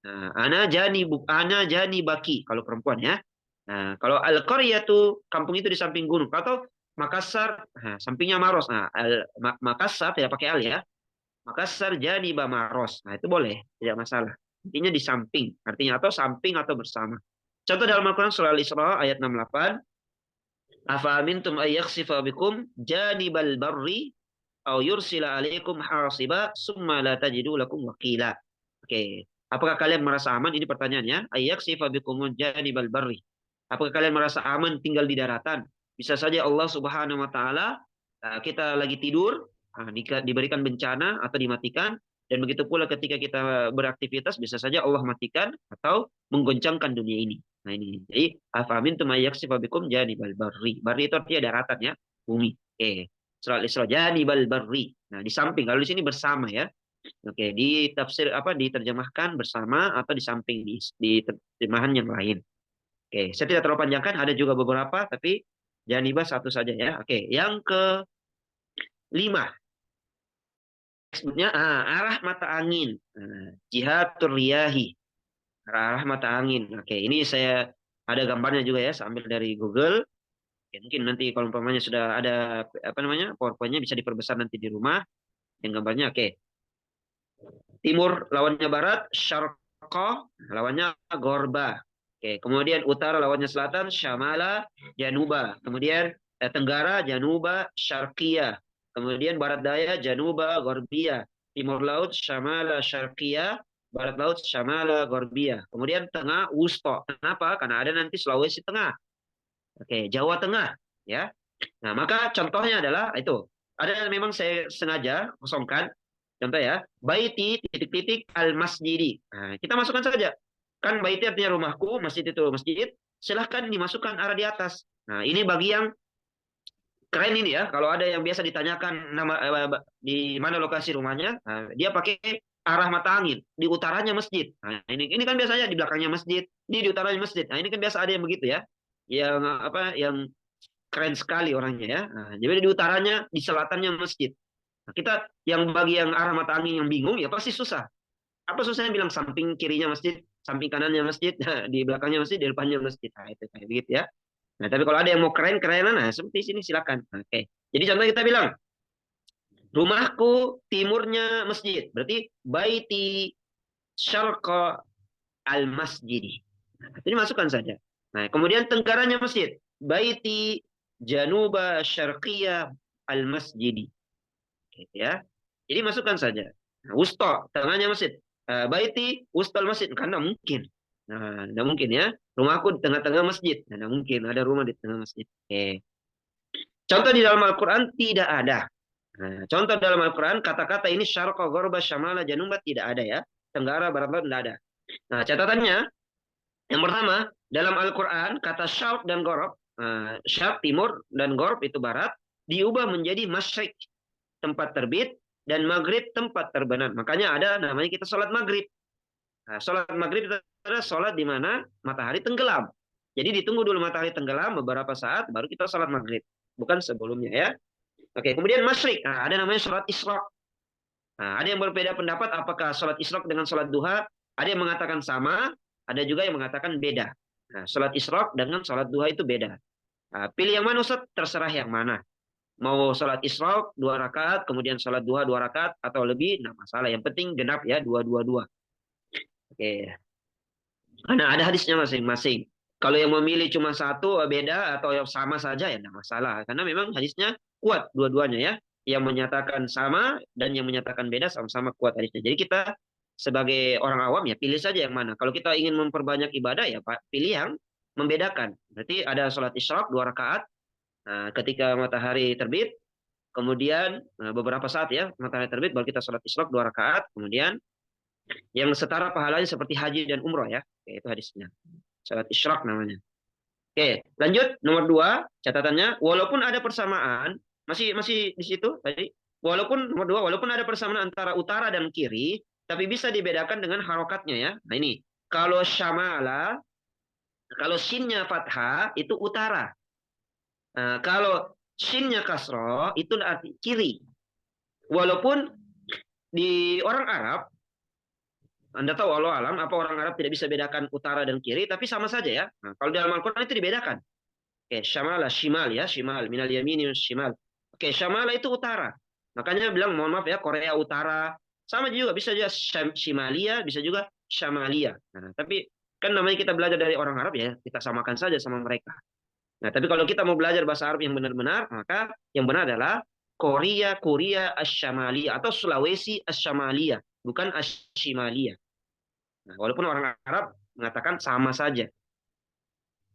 Nah, ana janibaki kalau perempuan ya. Nah, kalau al-qaryatu kampung itu di samping gunung. Atau Makassar, sampingnya Maros. Nah, Makassar tidak pakai al ya. Makassar janiba Maros. Nah, itu boleh, tidak masalah. Intinya di samping, artinya atau samping atau bersama. Contoh dalam Al-Quran surah Al-Isra ayat 68. Afa amintum ayyakhsifa bikum janibal barri au yursila alaikum hasiba summa la tajidu lakum wakila. Apakah kalian merasa aman? Ini pertanyaannya. Ayyakhsifa bikum janibal barri. Apakah kalian merasa aman tinggal di daratan? Bisa saja Allah Subhanahu wa taala kita lagi tidur, diberikan bencana atau dimatikan, dan begitu pula ketika kita beraktivitas bisa saja Allah matikan atau menggoncangkan dunia ini. Nah ini. Jadi afamintum ayyakhsifa bikum janibal barri. Barri itu artinya daratan ya, bumi. Surah Al-Isra janibal barri. Nah, di samping, kalau di sini bersama ya. Di tafsir diterjemahkan bersama atau di samping di terjemahan yang lain. Saya tidak terlalu panjangkan, ada juga beberapa tapi janibah satu saja ya. Yang ke-5. Maksudnya arah mata angin. Jihatur riyahi. Arah mata angin. Ini saya ada gambarnya juga ya, saya ambil dari Google. Mungkin nanti kalau umpamanya sudah ada PowerPoint-nya bisa diperbesar nanti di rumah. Yang gambarnya Timur lawannya barat, syarqa lawannya gorba. Kemudian utara lawannya selatan, syamala, januba. Kemudian tenggara, januba, syarqiyah. Kemudian barat daya, januba, gorbiyah. Timur laut, syamala, syarqiyah. Barat laut, syamala, gorbiyah. Kemudian tengah, wusto. Kenapa? Karena ada nanti Sulawesi Tengah. Jawa Tengah. Ya. Nah, maka contohnya adalah itu. Ada memang saya sengaja kosongkan. Contoh ya, baiti titik-titik al-masjidi. Nah, kita masukkan saja. Kan baiti artinya rumahku, masjid itu masjid. Silahkan dimasukkan arah di atas. Nah, ini bagi yang keren ini ya. Kalau ada yang biasa ditanyakan di mana lokasi rumahnya, dia pakai arah mata angin. Di utaranya masjid. Nah, ini kan biasanya di belakangnya masjid, di utaranya masjid. Nah, ini kan biasa ada yang begitu ya. Yang keren sekali orangnya ya. Nah, jadi di utaranya, di selatannya masjid. Kita yang bagi yang arah mata angin yang bingung ya pasti susah. Apa susahnya bilang samping kirinya masjid, samping kanannya masjid, nah, di belakangnya masjid, di depannya masjid. Nah, itu kayak begitu ya. Nah, tapi kalau ada yang mau keren-kerenan, nah seperti sini silakan. Oke. Jadi contoh kita bilang, rumahku timurnya masjid. Berarti baiti syarqa al masjidi. Nah, ini masukkan saja. Nah, kemudian tenggaranya masjid. Baiti januba syarqiyah al masjidi. Gitu ya. Jadi masukkan saja. Nah, wusta, tengahnya masjid. Baiti wustal masjid. Karena mungkin. Nah, tidak mungkin ya. Rumahku di tengah-tengah masjid. Nah, tidak mungkin ada rumah di tengah masjid. Oke. Contoh di dalam Al-Quran tidak ada. Nah, contoh dalam Al-Quran kata-kata ini syarqa, gharba, syamala, januba tidak ada ya. Tenggara, barat, laut tidak ada. Nah, catatannya yang pertama dalam Al-Quran kata syarq dan gharb, syarq timur dan gharb itu barat diubah menjadi masyrik tempat terbit dan maghrib tempat terbenam. Makanya ada namanya kita sholat maghrib. Nah, sholat maghrib itu adalah sholat di mana matahari tenggelam. Jadi ditunggu dulu matahari tenggelam beberapa saat baru kita sholat maghrib. Bukan sebelumnya ya. Oke, kemudian masyrik. Nah, ada namanya sholat isyraq. Nah, ada yang berbeda pendapat apakah sholat isyraq dengan sholat duha. Ada yang mengatakan sama, ada juga yang mengatakan beda. Nah, sholat isyraq dengan sholat duha itu beda. Nah, pilih yang mana Ustaz? Terserah yang mana. Mau sholat isyraq 2 rakaat, kemudian sholat duha 2 rakaat atau lebih, nah masalah. Yang penting genap ya, 2-2-2. Oke. Karena ada hadisnya masing-masing. Kalau yang memilih cuma satu beda atau yang sama saja ya tidak masalah. Karena memang hadisnya kuat dua-duanya ya. Yang menyatakan sama dan yang menyatakan beda sama-sama kuat hadisnya. Jadi kita sebagai orang awam ya pilih saja yang mana. Kalau kita ingin memperbanyak ibadah ya Pak, pilih yang membedakan. Berarti ada sholat isyraq 2 rakaat. Nah, ketika matahari terbit, kemudian beberapa saat ya matahari terbit baru kita sholat isyraq 2 rakaat. Kemudian yang setara pahalanya seperti haji dan umroh ya. Oke, itu hadisnya. Salat isyraq namanya. Oke, lanjut nomor 2 catatannya. Walaupun ada persamaan, masih masih di situ tadi. Walaupun nomor 2, walaupun ada persamaan antara utara dan kiri, tapi bisa dibedakan dengan harokatnya ya. Nah ini, kalau syamala, kalau shinnya fathah itu utara. Nah, kalau shinnya kasroh itu arti kiri. Walaupun di orang Arab anda tahu Allah alam apa orang Arab tidak bisa bedakan utara dan kiri, tapi sama saja ya. Nah, kalau dalam Al-Quran itu dibedakan. Oke, syamala, shimal ya, shimal, minal yamini shimal. Oke, syamala itu utara. Makanya bilang mohon maaf ya, Korea Utara. Sama juga, bisa juga shimalia, bisa juga syamalia. Nah, tapi kan namanya kita belajar dari orang Arab ya, kita samakan saja sama mereka. Nah, tapi kalau kita mau belajar bahasa Arab yang benar-benar, maka yang benar adalah Korea Asy-Syamalia atau Sulawesi Asy-Syamalia, bukan Asy-Shimalia. Nah, walaupun orang Arab mengatakan sama saja.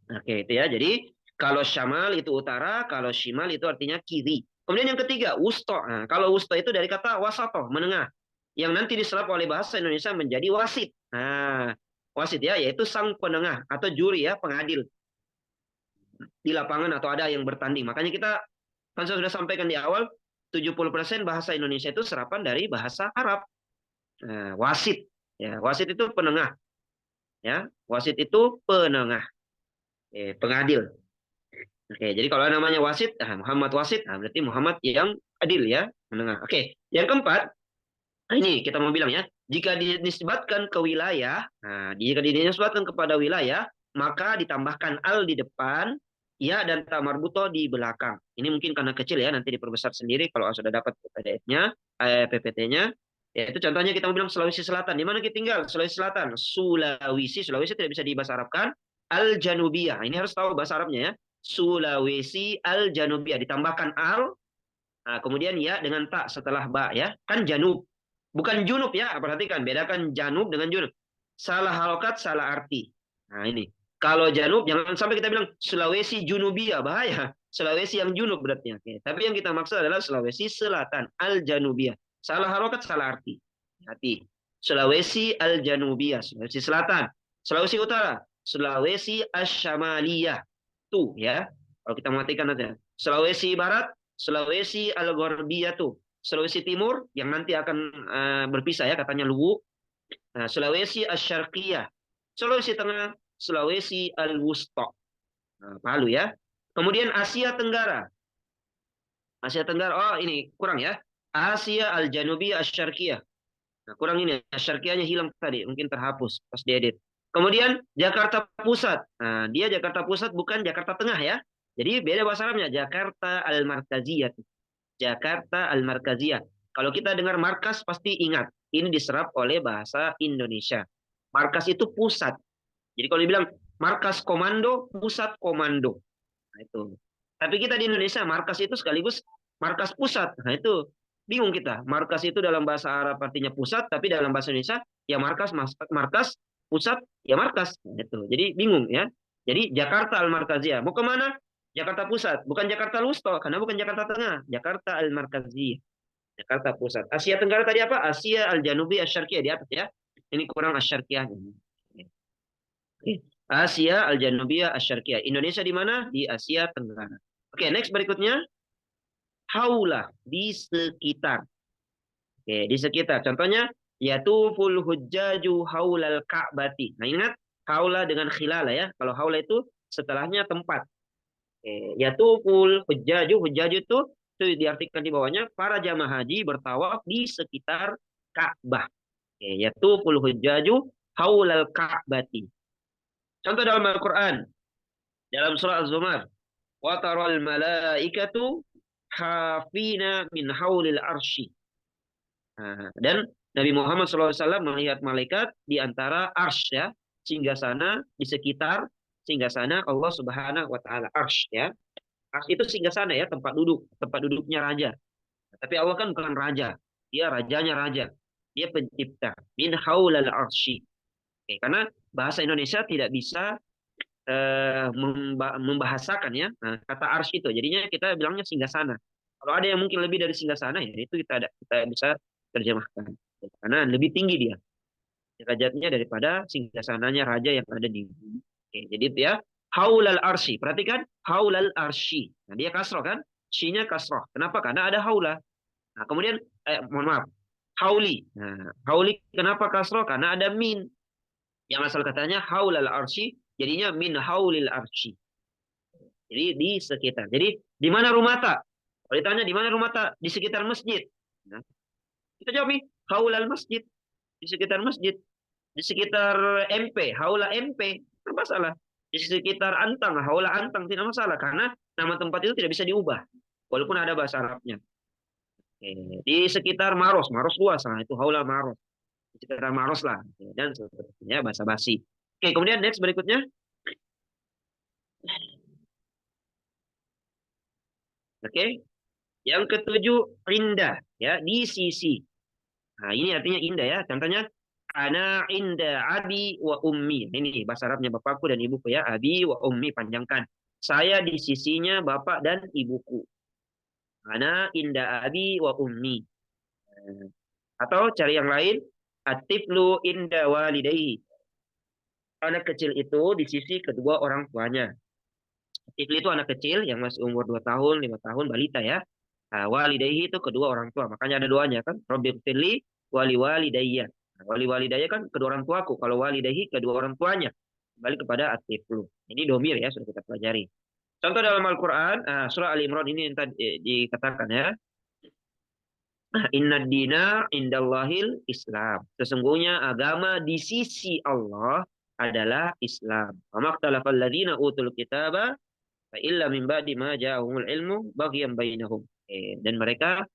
Oke, itu ya. Jadi kalau syamal itu utara, kalau shimal itu artinya kiri. Kemudian yang ketiga, wusto. Nah, kalau wusto itu dari kata wasato, menengah. Yang nanti diserap oleh bahasa Indonesia menjadi wasit. Nah, wasit ya, yaitu sang penengah atau juri ya, pengadil di lapangan atau ada yang bertanding. Makanya kita kan saya sudah sampaikan di awal, 70% bahasa Indonesia itu serapan dari bahasa Arab. Nah, wasit. Ya, wasit itu penengah. Ya, wasit itu penengah. Pengadil. Oke, jadi kalau namanya wasit, Muhammad wasit, berarti Muhammad yang adil ya, menengah. Oke, yang keempat, ini kita mau bilang ya, jika dinisbatkan ke wilayah, jika dinisbatkan kepada wilayah, maka ditambahkan al di depan, ya dan ta marbuto di belakang. Ini mungkin karena kecil ya, nanti diperbesar sendiri kalau sudah dapat PDF-nya, PPT-nya. Ya, itu contohnya kita mau bilang Sulawesi Selatan. Di mana kita tinggal? Sulawesi Selatan. Sulawesi tidak bisa dibahasa Arabkan. Al-Janubiyah. Ini harus tahu bahasa Arabnya ya. Sulawesi Al-Janubiyah. Ditambahkan al, nah, kemudian ya dengan tak setelah ba ya. Kan janub. Bukan junub ya. Perhatikan. Bedakan janub dengan junub. Salah harokat, salah arti. Nah ini. Kalau janub, jangan sampai kita bilang Sulawesi Junubiyah. Bahaya. Sulawesi yang junub berarti. Oke. Tapi yang kita maksud adalah Sulawesi Selatan. Al-Janubiyah. Salah harokat, salah arti. Hati. Sulawesi Al-Janubiyah. Sulawesi Selatan. Sulawesi Utara. Sulawesi Asyamaliyah. Tuh ya. Kalau kita matikan aja. Sulawesi Barat, Sulawesi Al-Gharbiyah tuh. Sulawesi Timur yang nanti akan berpisah ya katanya Luwu. Nah, Sulawesi Asyarqiyah. Sulawesi Tengah, Sulawesi Al-Wusta. Nah, Palu ya. Kemudian Asia Tenggara. Asia Tenggara, oh ini kurang ya. Asia Al-Janubiyah Asyarqiyah. Nah, kurang ini, syarkiahnya hilang tadi, mungkin terhapus pas diedit. Kemudian Jakarta Pusat. Nah, dia Jakarta Pusat bukan Jakarta Tengah ya. Jadi beda bahasa Arabnya, Jakarta Al-Markaziyah. Jakarta Al-Markaziyah. Kalau kita dengar markas pasti ingat, ini diserap oleh bahasa Indonesia. Markas itu pusat. Jadi kalau dibilang markas komando, pusat komando. Nah, itu. Tapi kita di Indonesia markas itu sekaligus markas pusat. Nah, itu bingung kita. Markas itu dalam bahasa Arab artinya pusat, tapi dalam bahasa Indonesia ya markas pusat ya markas. Nah, itu. Jadi bingung ya. Jadi Jakarta Al-Markaziyah. Mau kemana? Jakarta Pusat, bukan Jakarta Lusto, karena bukan Jakarta Tengah. Jakarta Al-Markaziyah. Jakarta Pusat. Asia Tenggara tadi apa? Asia Al-Janubi Asyarqiyah di atas ya. Ini kurang Asyarqiyah. Asia Al-Janubiyah Asyarqiyah. Indonesia di mana? Di Asia Tenggara. Oke, next berikutnya. Haula, di sekitar. Oke, di sekitar. Contohnya, yatuful hujjaju haulal ka'bati. Nah, ingat, haula dengan khilala ya. Kalau haula itu setelahnya tempat. Oke, yatuful hujjaju. Hujjaju itu diartikan di bawahnya, para jamaah haji bertawaf di sekitar Ka'bah. Oke, yatuful hujjaju haulal ka'bati. Contoh dalam Al-Quran. Dalam surah Az-Zumar. Wa taral malaikatu hafina min haulil arsy. Nah, dan Nabi Muhammad SAW melihat malaikat di antara arsy ya, singgasana di sekitar singgasana Allah Subhanahu wa taala arsy ya. Arsy itu singgasana ya, tempat duduknya raja. Tapi Allah kan bukan raja, dia rajanya raja. Dia pencipta. Min haulal arsy. Oke, karena bahasa Indonesia tidak bisa membahasakan ya. Nah, kata arsy itu jadinya kita bilangnya singgasana. Kalau ada yang mungkin lebih dari singgasana ya itu kita bisa terjemahkan karena lebih tinggi dia derajatnya daripada singgasananya raja yang ada di bumi. Oke, jadi itu ya haulal arsy. Perhatikan haulal arsy. Nah, dia kasroh kan? Syinya kasroh. Kenapa? Karena ada haula. Nah, kemudian mohon maaf. Hauli. Nah, hauli kenapa kasroh? Karena ada min. Yang asal katanya haulal arsy jadinya min haulil arsy. Jadi di sekitar. Jadi di mana rumah tak? Kalau ditanya di mana rumah tak? Di sekitar masjid. Nah, kita jawab nih, haulal masjid. Di sekitar masjid. Di sekitar MP, haula MP. Tidak masalah. Di sekitar Antang, haula Antang. Tidak masalah. Karena nama tempat itu tidak bisa diubah. Walaupun ada bahasa Arabnya. Oke. Di sekitar Maros. Maros luas. Nah, itu haula Maros. Di sekitar Maros lah. Dan seterusnya bahasa basi. Oke, kemudian next berikutnya. Oke. Yang ketujuh, indah. Ya, di sisi. Nah, ini artinya indah ya. Contohnya, ana inda abi wa ummi. Ini bahasa Arabnya bapakku dan ibuku ya. Abi wa ummi, panjangkan. Saya di sisinya bapak dan ibuku. Ana inda abi wa ummi. Atau cari yang lain. Atiflu inda walidayhi. Anak kecil itu di sisi kedua orang tuanya. Tifli itu anak kecil yang masih umur 2 tahun, 5 tahun, balita ya. Nah, walidayhi itu kedua orang tua. Makanya ada doanya kan. Rabbighfirli wali walidayya. Nah, wali walidayya kan kedua orang tuaku. Kalau walidayhi kedua orang tuanya. Kembali kepada atiflu. Ini domir ya, sudah kita pelajari. Contoh dalam Al-Quran, surah Ali Imran ini yang tadi dikatakan ya. Inna dina indallahil Islam. Sesungguhnya agama di sisi Allah adalah Islam. Wa maktalafal ladzina utul kitaba fa illa min ba'di ma ja'ahumul ilmu baghyan bainahum. Dan mereka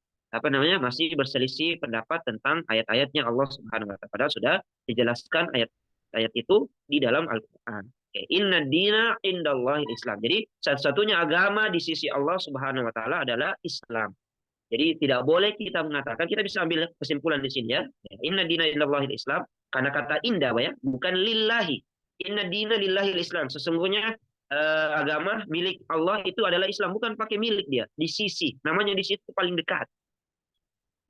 masih berselisih pendapat tentang ayat-ayatnya Allah Subhanahu wa taala. Padahal sudah dijelaskan ayat-ayat itu di dalam Al-Qur'an. Inna dina indallahil Islam. Jadi satu-satunya agama di sisi Allah Subhanahu wa taala adalah Islam. Jadi tidak boleh kita mengatakan, kita bisa ambil kesimpulan di sini ya. Inna dina indallahil Islam. Karena kata indah ya, bukan lillahi. Inna dina lillahil Islam. Sesungguhnya agama milik Allah itu adalah Islam. Bukan pakai milik dia. Di sisi. Namanya di situ paling dekat.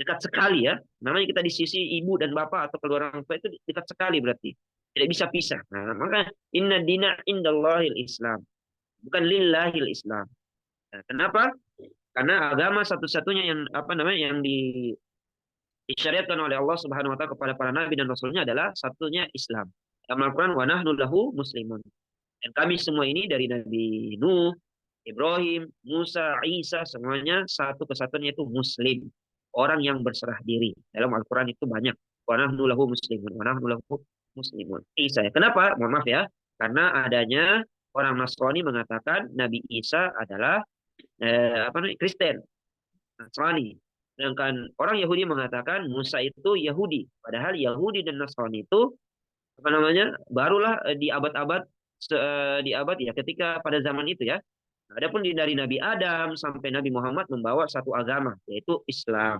Dekat sekali ya. Namanya kita di sisi ibu dan bapak atau kedua orang tua itu dekat sekali berarti. Tidak bisa pisah. Nah, maka inna dina indallahil Islam. Bukan lillahil Islam. Nah, kenapa? Karena agama satu-satunya yang disyariatkan oleh Allah Subhanahu wa taala kepada para nabi dan rasulnya adalah satunya Islam. Dalam Al-Qur'an wa nahnu lahu muslimun. Dan kami semua ini dari Nabi Nuh, Ibrahim, Musa, Isa semuanya satu kesatuannya itu muslim. Orang yang berserah diri. Dalam Al-Qur'an itu banyak Wa nahnu lahu muslimun. Wa nahnu lahu muslimun. Isa ya. Kenapa? Mohon maaf ya. Karena adanya orang Nasrani mengatakan Nabi Isa adalah apa namanya? Kristen, Nasrani. Sedangkan orang Yahudi mengatakan Musa itu Yahudi. Padahal Yahudi dan Nasrani itu apa namanya? Barulah di abad-abad di abad ya ketika pada zaman itu ya. Adapun dari Nabi Adam sampai Nabi Muhammad membawa satu agama yaitu Islam.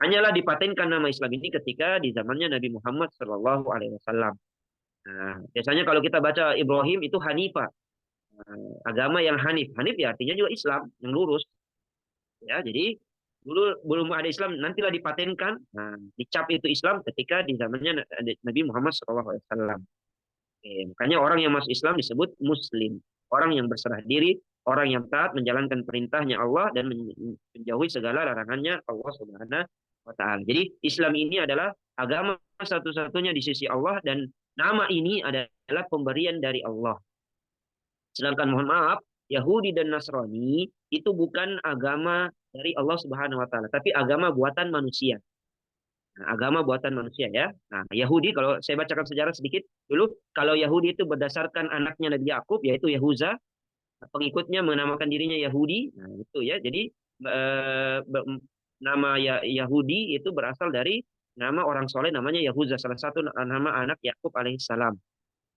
Hanyalah dipatenkan nama Islam ini ketika di zamannya Nabi Muhammad Shallallahu Alaihi Wasallam. Nah, biasanya kalau kita baca Ibrahim itu Hanifah, agama yang Hanif. Hanif ya artinya juga Islam yang lurus. Ya, jadi dulu belum ada Islam, nantilah dipatenkan, nah, dicap itu Islam ketika di zamannya Nabi Muhammad Shallallahu Alaihi Wasallam. Makanya orang yang masuk Islam disebut Muslim, orang yang berserah diri, orang yang taat menjalankan perintahnya Allah dan menjauhi segala larangannya Allah Subhanahu wa Ta'ala. Jadi Islam ini adalah agama satu-satunya di sisi Allah dan nama ini adalah pemberian dari Allah. Sedangkan mohon maaf, Yahudi dan Nasrani itu bukan agama dari Allah Subhanahu wa Ta'ala, tapi agama buatan manusia. Nah, agama buatan manusia ya. Nah, Yahudi kalau saya bacakan sejarah sedikit dulu, kalau Yahudi itu berdasarkan anaknya Nabi Yakub yaitu Yahuza, pengikutnya menamakan dirinya Yahudi. Nah, itu ya. Jadi nama Yahudi itu berasal dari nama orang soleh namanya Yahuza, salah satu nama anak Yakub alaihissalam.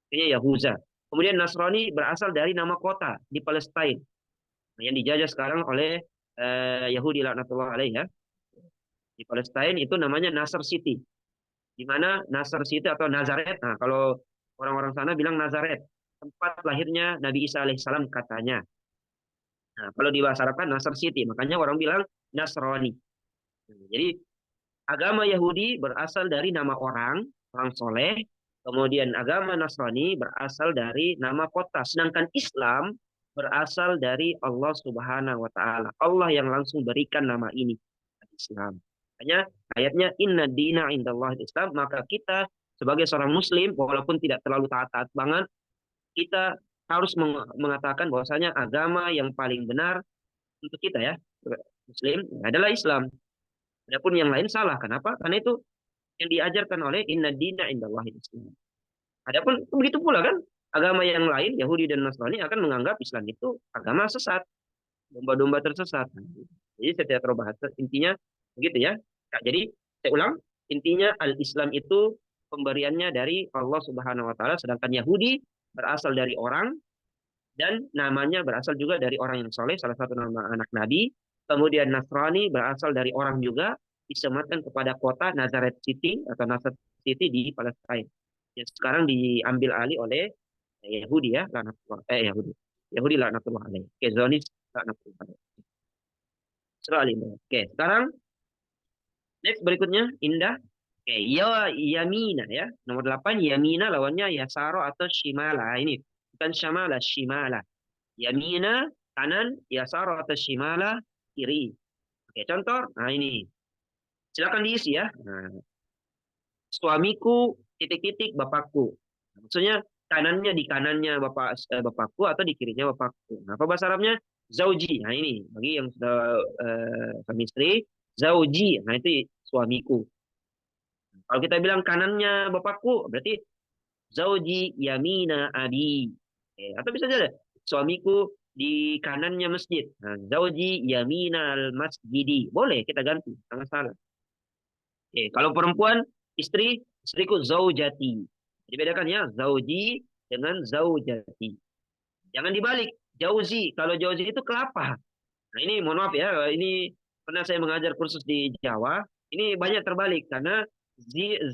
Ini Yahuza. Kemudian Nasrani berasal dari nama kota di Palestina yang dijajah sekarang oleh Yahudi laknatullah alaih ya. Di Palestina itu namanya Nasr City. Di mana Nasr City atau Nazaret. Nah, kalau orang-orang sana bilang Nazaret, tempat lahirnya Nabi Isa alaihissalam katanya. Nah, kalau di bahasa Arab kan Nasr City, makanya orang bilang Nasrani. Nah, jadi agama Yahudi berasal dari nama orang soleh. Kemudian agama Nasrani berasal dari nama kota. Sedangkan Islam berasal dari Allah Subhanahu wa Ta'ala. Allah yang langsung berikan nama ini, Islam. Hanya ayatnya inna dina indallah Islam, maka kita sebagai seorang muslim walaupun tidak terlalu taat-taat banget, kita harus mengatakan bahwasanya agama yang paling benar untuk kita ya, muslim adalah Islam. Adapun yang lain salah. Kenapa? Karena itu yang diajarkan oleh inna dina indallah Islam. Adapun begitu pula kan agama yang lain Yahudi dan Nasrani akan menganggap Islam itu agama sesat, domba-domba tersesat. Jadi setiap bahasa intinya begitu ya. Nah, jadi saya ulang, intinya al-Islam itu pemberiannya dari Allah Subhanahu wa Ta'ala, sedangkan Yahudi berasal dari orang dan namanya berasal juga dari orang yang soleh, salah satu nama anak Nabi. Kemudian Nasrani berasal dari orang juga, disematkan kepada kota Nazaret City atau Nazaret City di Palestina yang sekarang diambil alih oleh Yahudi ya, Yahudi laknatullah alaih. Oke, Zionis laknatullah alaih. Oke, sekarang next berikutnya Indah. Oke, ya Yamina ya. Nomor 8 Yamina lawannya Yasaro atau Shimala. Ini bukan Shamala, Shimala. Yamina kanan, Yasaro atau Shimala kiri. Oke, contoh. Nah, ini. Silakan diisi ya. Nah, suamiku titik-titik bapakku. Maksudnya kanannya di kanannya bapakku atau di kirinya bapakku. Nah, apa bahasa Arabnya? Zauji. Nah, ini bagi yang sudah suami istri, zauji. Nah, itu suamiku. Kalau kita bilang kanannya bapakku, berarti zauji yamina abi. Atau bisa saja suamiku di kanannya masjid. Nah, zauji yaminal masjidi. Boleh kita ganti, sangat salah. Kalau perempuan, istriku zaujati. Dibedakan ya, zauji dengan zaujati. Jangan dibalik, jauzi. Kalau jauzi itu kelapa. Nah, ini mohon maaf ya, ini pernah saya mengajar kursus di Jawa. Ini banyak terbalik karena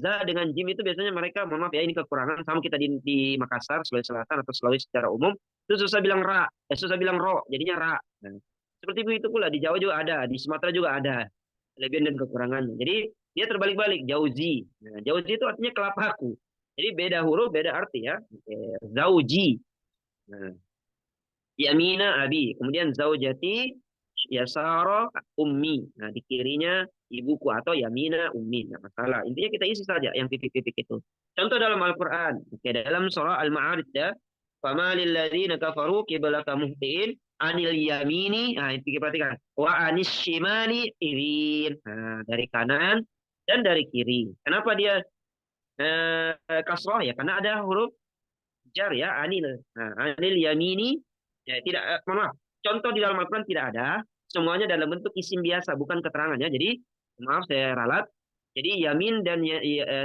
za dengan jim itu biasanya mereka, mohon maaf ya, ini kekurangan. Sama kita di Makassar, Sulawesi Selatan atau Sulawesi secara umum, itu susah bilang ra, susah bilang ro, jadinya ra. Nah, seperti itu pula di Jawa juga ada, di Sumatera juga ada kelebihan dan kekurangannya. Jadi dia terbalik-balik, jauzi. Nah, jauzi itu artinya kelapaku. Jadi beda huruf, beda arti ya. Zauji. Nah, Yamina abi. Kemudian zaujati Yasara ummi. Nah, di kirinya ibuku atau Yamina ummi. Nah, masalah. Intinya kita isi saja yang titik-titik itu. Contoh dalam Al-Quran. Dalam surah Al-Ma'arij ya. Fama lilladzina kafaru qiblaka muhtiin anil yamini. Nah, itu perhatikan. Wa anis shimali irin. Nah, dari kanan dan dari kiri. Kenapa dia kasroh ya? Karena ada huruf jar ya, anil. Nah, anil yamini ya tidak mohon maaf. Contoh di dalam Al-Qur'an tidak ada. Semuanya dalam bentuk isim biasa, bukan keterangannya. Jadi, maaf saya ralat. Jadi yamin dan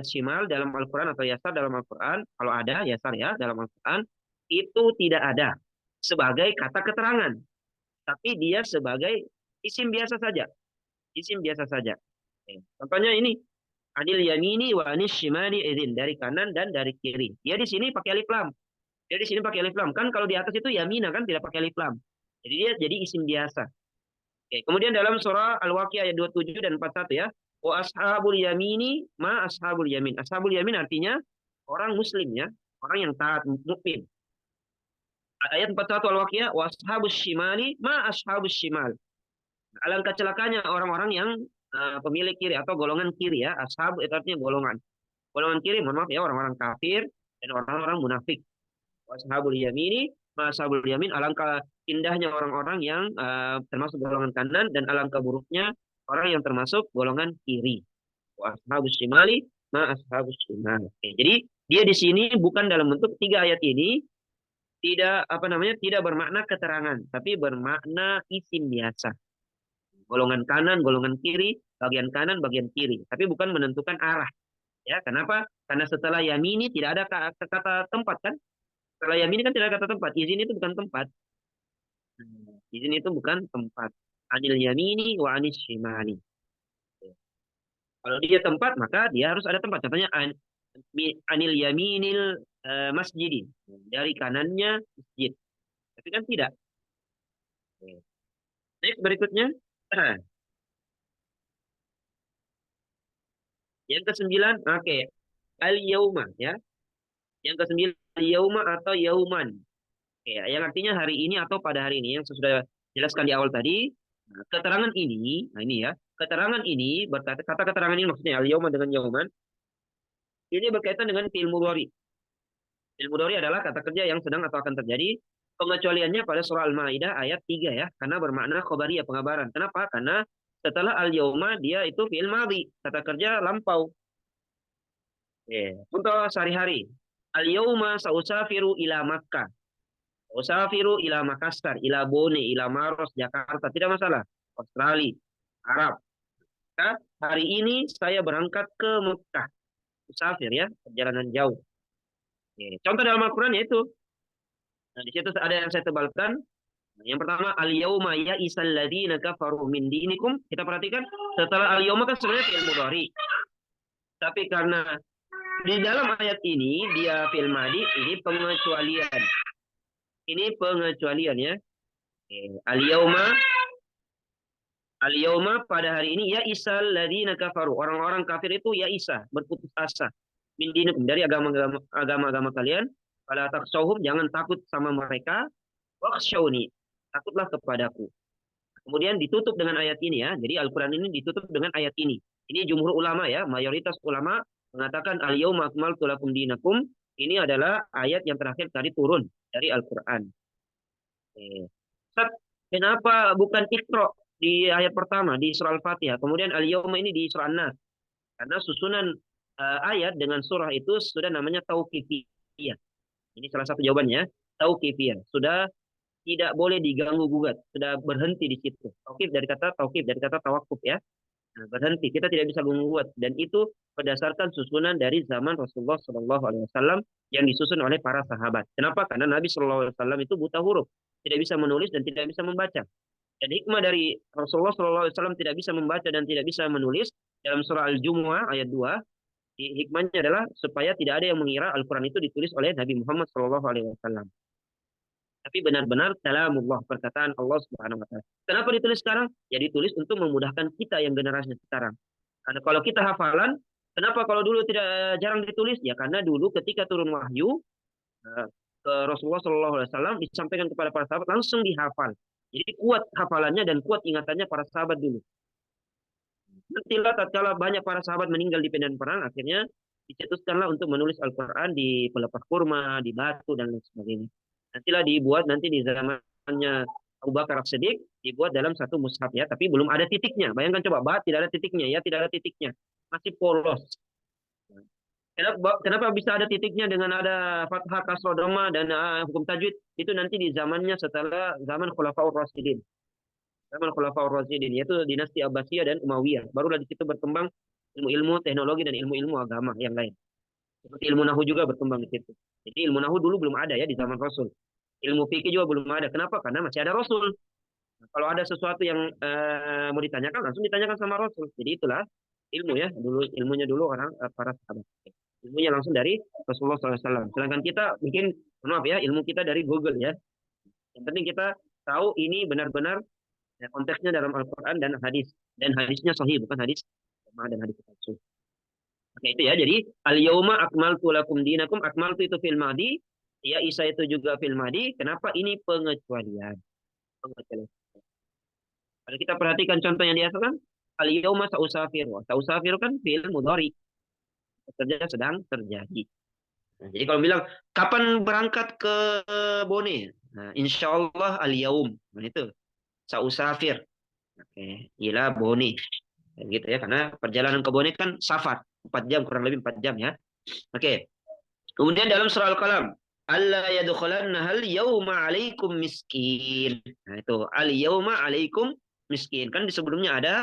shimal dalam Al-Qur'an atau yasar dalam Al-Qur'an, kalau ada yasar ya dalam Al-Qur'an itu tidak ada sebagai kata keterangan, tapi dia sebagai isim biasa saja. Isim biasa saja. Contohnya ini, anil yamini wa anis shimali idin, dari kanan dan dari kiri. Dia di sini pakai alif lam. Dia di sini pakai alif lam. Kan kalau di atas itu yamina kan tidak pakai alif lam. Jadi dia jadi isim biasa. Oke. Kemudian dalam surah Al-Waqiah ayat 27 dan 41 ya. Wa ashabul yamini ma ashabul yamin. Ashabul yamin artinya orang muslim ya. Orang yang taat mukmin. Ayat 41 Al-Waqiah wa ashabus shimali ma ashabus shimal. Alangkah celakanya orang-orang yang pemilik kiri atau golongan kiri ya. Ashab itu artinya golongan. Golongan kiri, mohon maaf ya, orang-orang kafir dan orang-orang munafik. Ashabul yamini, ashabul yamin, alangkah indahnya orang-orang yang termasuk golongan kanan dan alangkah buruknya orang yang termasuk golongan kiri. Ashabus shimali, ashabus shimal. Oke, jadi dia di sini bukan dalam bentuk tiga ayat ini tidak apa namanya tidak bermakna keterangan, tapi bermakna isim biasa. Golongan kanan, golongan kiri, bagian kanan, bagian kiri, tapi bukan menentukan arah. Ya, kenapa? Karena setelah yamini tidak ada kata tempat kan? Setelah yamini kan tidak ada kata tempat. Izin itu bukan tempat. Izin itu bukan tempat. Anil yamini wa anis shimali. Kalau dia tempat, maka dia harus ada tempat. Contohnya anil yaminil masjidi. Dari kanannya masjid. Tapi kan tidak. Next berikutnya. Yang kesembilan, oke. Al-yauma ya. Yang kesembilan, al-yauma atau yauman. Ya, yang artinya hari ini atau pada hari ini yang sudah jelaskan di awal tadi. Nah, keterangan ini, nah ini ya, keterangan ini berkata kata keterangan ini maksudnya al-yauma dengan yauman ini berkaitan dengan fi'il mudhari. Fi'il mudhari adalah kata kerja yang sedang atau akan terjadi. Pengecualiannya pada surah Al-Maidah ayat 3 ya, karena bermakna khobariyah pengabaran. Kenapa? Karena setelah al-yauma dia itu fi'il madhi, kata kerja lampau. Contoh sehari-hari. Al-yauma sausafiru ila Makkah. Usafiru ila Makassar, ila Bone, ila Maros, Jakarta, tidak masalah. Australia, Arab. Nah, hari ini saya berangkat ke Mekah. Usafir ya, perjalanan jauh. Contoh dalam Al-Quran yaitu, nah, di situ ada yang saya tebalkan. Yang pertama, al-yauma ya'isal ladzina kafaru min dinikum. Kita perhatikan, setelah al-yauma kan sebenarnya fi'il mudhari. Tapi karena di dalam ayat ini dia fi'il madhi, ini pengecualian. Ini pengecualian ya. Al-yauma pada hari ini ya isal ladzina kafaru. Orang-orang kafir itu ya isa, berputus asa. Min dinikum, dari agama-agama kalian. Fala takhshawhum, jangan takut sama mereka. Wakhshawni, takutlah kepadaku. Kemudian ditutup dengan ayat ini ya. Jadi Al-Qur'an ini ditutup dengan ayat ini. Ini jumhur ulama ya, mayoritas ulama mengatakan al-yauma akmaltu lakum dinakum. Ini adalah ayat yang terakhir tadi turun dari Al-Qur'an. Kenapa bukan Iqra di ayat pertama di surah Al-Fatihah, kemudian Al-Yauma ini di surah An-Nas? Karena susunan ayat dengan surah itu sudah namanya tauqifiyah. Ini salah satu jawabannya, tauqifiyah. Sudah tidak boleh diganggu gugat, sudah berhenti di situ. Tauqif dari kata tawakuf ya. Nah, berhenti, kita tidak bisa gugat dan itu berdasarkan susunan dari zaman Rasulullah SAW yang disusun oleh para sahabat. Kenapa? Karena Nabi SAW itu buta huruf, tidak bisa menulis dan tidak bisa membaca. Dan hikmah dari Rasulullah SAW tidak bisa membaca dan tidak bisa menulis dalam surah Al-Jumu'ah ayat 2, hikmahnya adalah supaya tidak ada yang mengira Al-Quran itu ditulis oleh Nabi Muhammad SAW. Tapi benar-benar kalamullah, perkataan Allah Subhanahu wa taala. Kenapa ditulis sekarang? Ya ditulis untuk memudahkan kita yang generasi sekarang. Karena kalau kita hafalan, kenapa kalau dulu tidak jarang ditulis? Ya karena dulu ketika turun wahyu ke Rasulullah SAW disampaikan kepada para sahabat langsung dihafal. Jadi kuat hafalannya dan kuat ingatannya para sahabat dulu. Nantilah tatkala banyak para sahabat meninggal di medan perang, akhirnya dicetuskanlah untuk menulis Al-Quran di pelepah kurma, di batu dan lain sebagainya. Nantilah dibuat nanti di zamannya Abu Bakar As-Siddiq dibuat dalam satu mushaf ya, tapi belum ada titiknya. Bayangkan coba, ba tidak ada titiknya ya, tidak ada titiknya. Masih polos. Kenapa bisa ada titiknya dengan ada fathah, kasroh, dhamma dan hukum tajwid? Itu nanti di zamannya setelah zaman Khulafaur Rasyidin. Zaman Khulafaur Rasyidin yaitu dinasti Abbasiyah dan Umayyah. Barulah di situ berkembang ilmu-ilmu teknologi dan ilmu-ilmu agama yang lain. Seperti ilmu nahu juga berkembang di situ. Jadi ilmu nahu dulu belum ada ya di zaman Rasul. Ilmu fikih juga belum ada. Kenapa? Karena masih ada Rasul. Nah, kalau ada sesuatu yang mau ditanyakan, langsung ditanyakan sama Rasul. Jadi itulah ilmu ya. Dulu ilmunya dulu orang para sahabat. Ilmunya langsung dari Rasulullah SAW. Sedangkan kita mungkin, maaf ya, ilmu kita dari Google ya. Yang penting kita tahu ini benar-benar ya, konteksnya dalam Al-Quran dan hadis. Dan hadisnya sahih, bukan hadis dan hadis palsu. Oke, itu ya. Jadi al-yauma akmaltu lakum dinakum. Akmaltu itu fil madi. Ya, Isa itu juga fil madi. Kenapa ini pengecualian? Pengecualian. Kalau kita perhatikan contoh yang diasalkan, al-yauma sa'usafiru. Sa'usafiru kan fil mudhari. Kerja sedang terjadi. Nah, jadi kalau bilang kapan berangkat ke Bone? Nah, insya Allah al-yaum. Nah, itu sa'usafir. Oke, ila Bone. Gitu ya, karena perjalanan ke Bone kan safar 4 jam, kurang lebih 4 jam ya. Oke. Kemudian dalam surah Al-Qalam, alla yadkhulanna hal yauma alaikum miskin. Nah, itu al yauma alaikum miskin. Kan di sebelumnya ada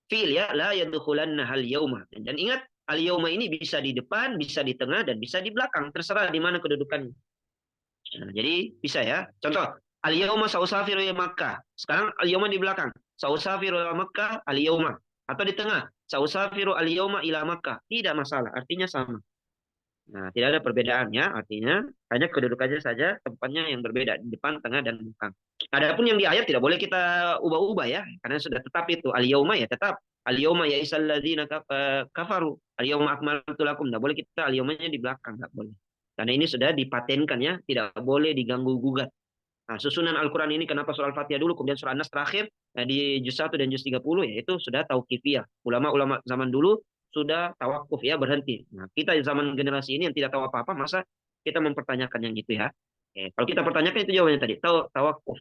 fiil ya, la yadkhulanna hal yauma. Dan ingat al yauma ini bisa di depan, bisa di tengah dan bisa di belakang, terserah di mana kedudukannya. Nah, jadi bisa ya. Contoh, al yauma sausafiru ila Makkah. Sekarang al yauma di belakang. Sausafiru ila Makkah al yauma. Atau di tengah, sausafiru al yauma ila Makkah. Tidak masalah, artinya sama. Nah, tidak ada perbedaannya, artinya hanya kedudukannya saja tempatnya yang berbeda di depan, tengah, dan belakang. Adapun yang di ayat tidak boleh kita ubah-ubah ya, karena sudah tetap itu al-yauma ya tetap al-yauma ya isal ladzina kafaru al-yauma akmaltu lakum. Tidak boleh kita al-yaumanya di belakang, tidak boleh. Karena ini sudah dipatenkan ya, tidak boleh diganggu gugat. Nah, susunan Al-Quran ini kenapa surah Al-Fatihah dulu, kemudian surah An-Nas terakhir, di juz 1 dan juz 30, yaitu sudah tauqifiyah. Ulama-ulama zaman dulu sudah tawakuf ya, berhenti. Nah, kita di zaman generasi ini yang tidak tahu apa-apa, masa kita mempertanyakan yang itu ya. Oke, kalau kita pertanyakan itu jawabannya tadi, tawakuf.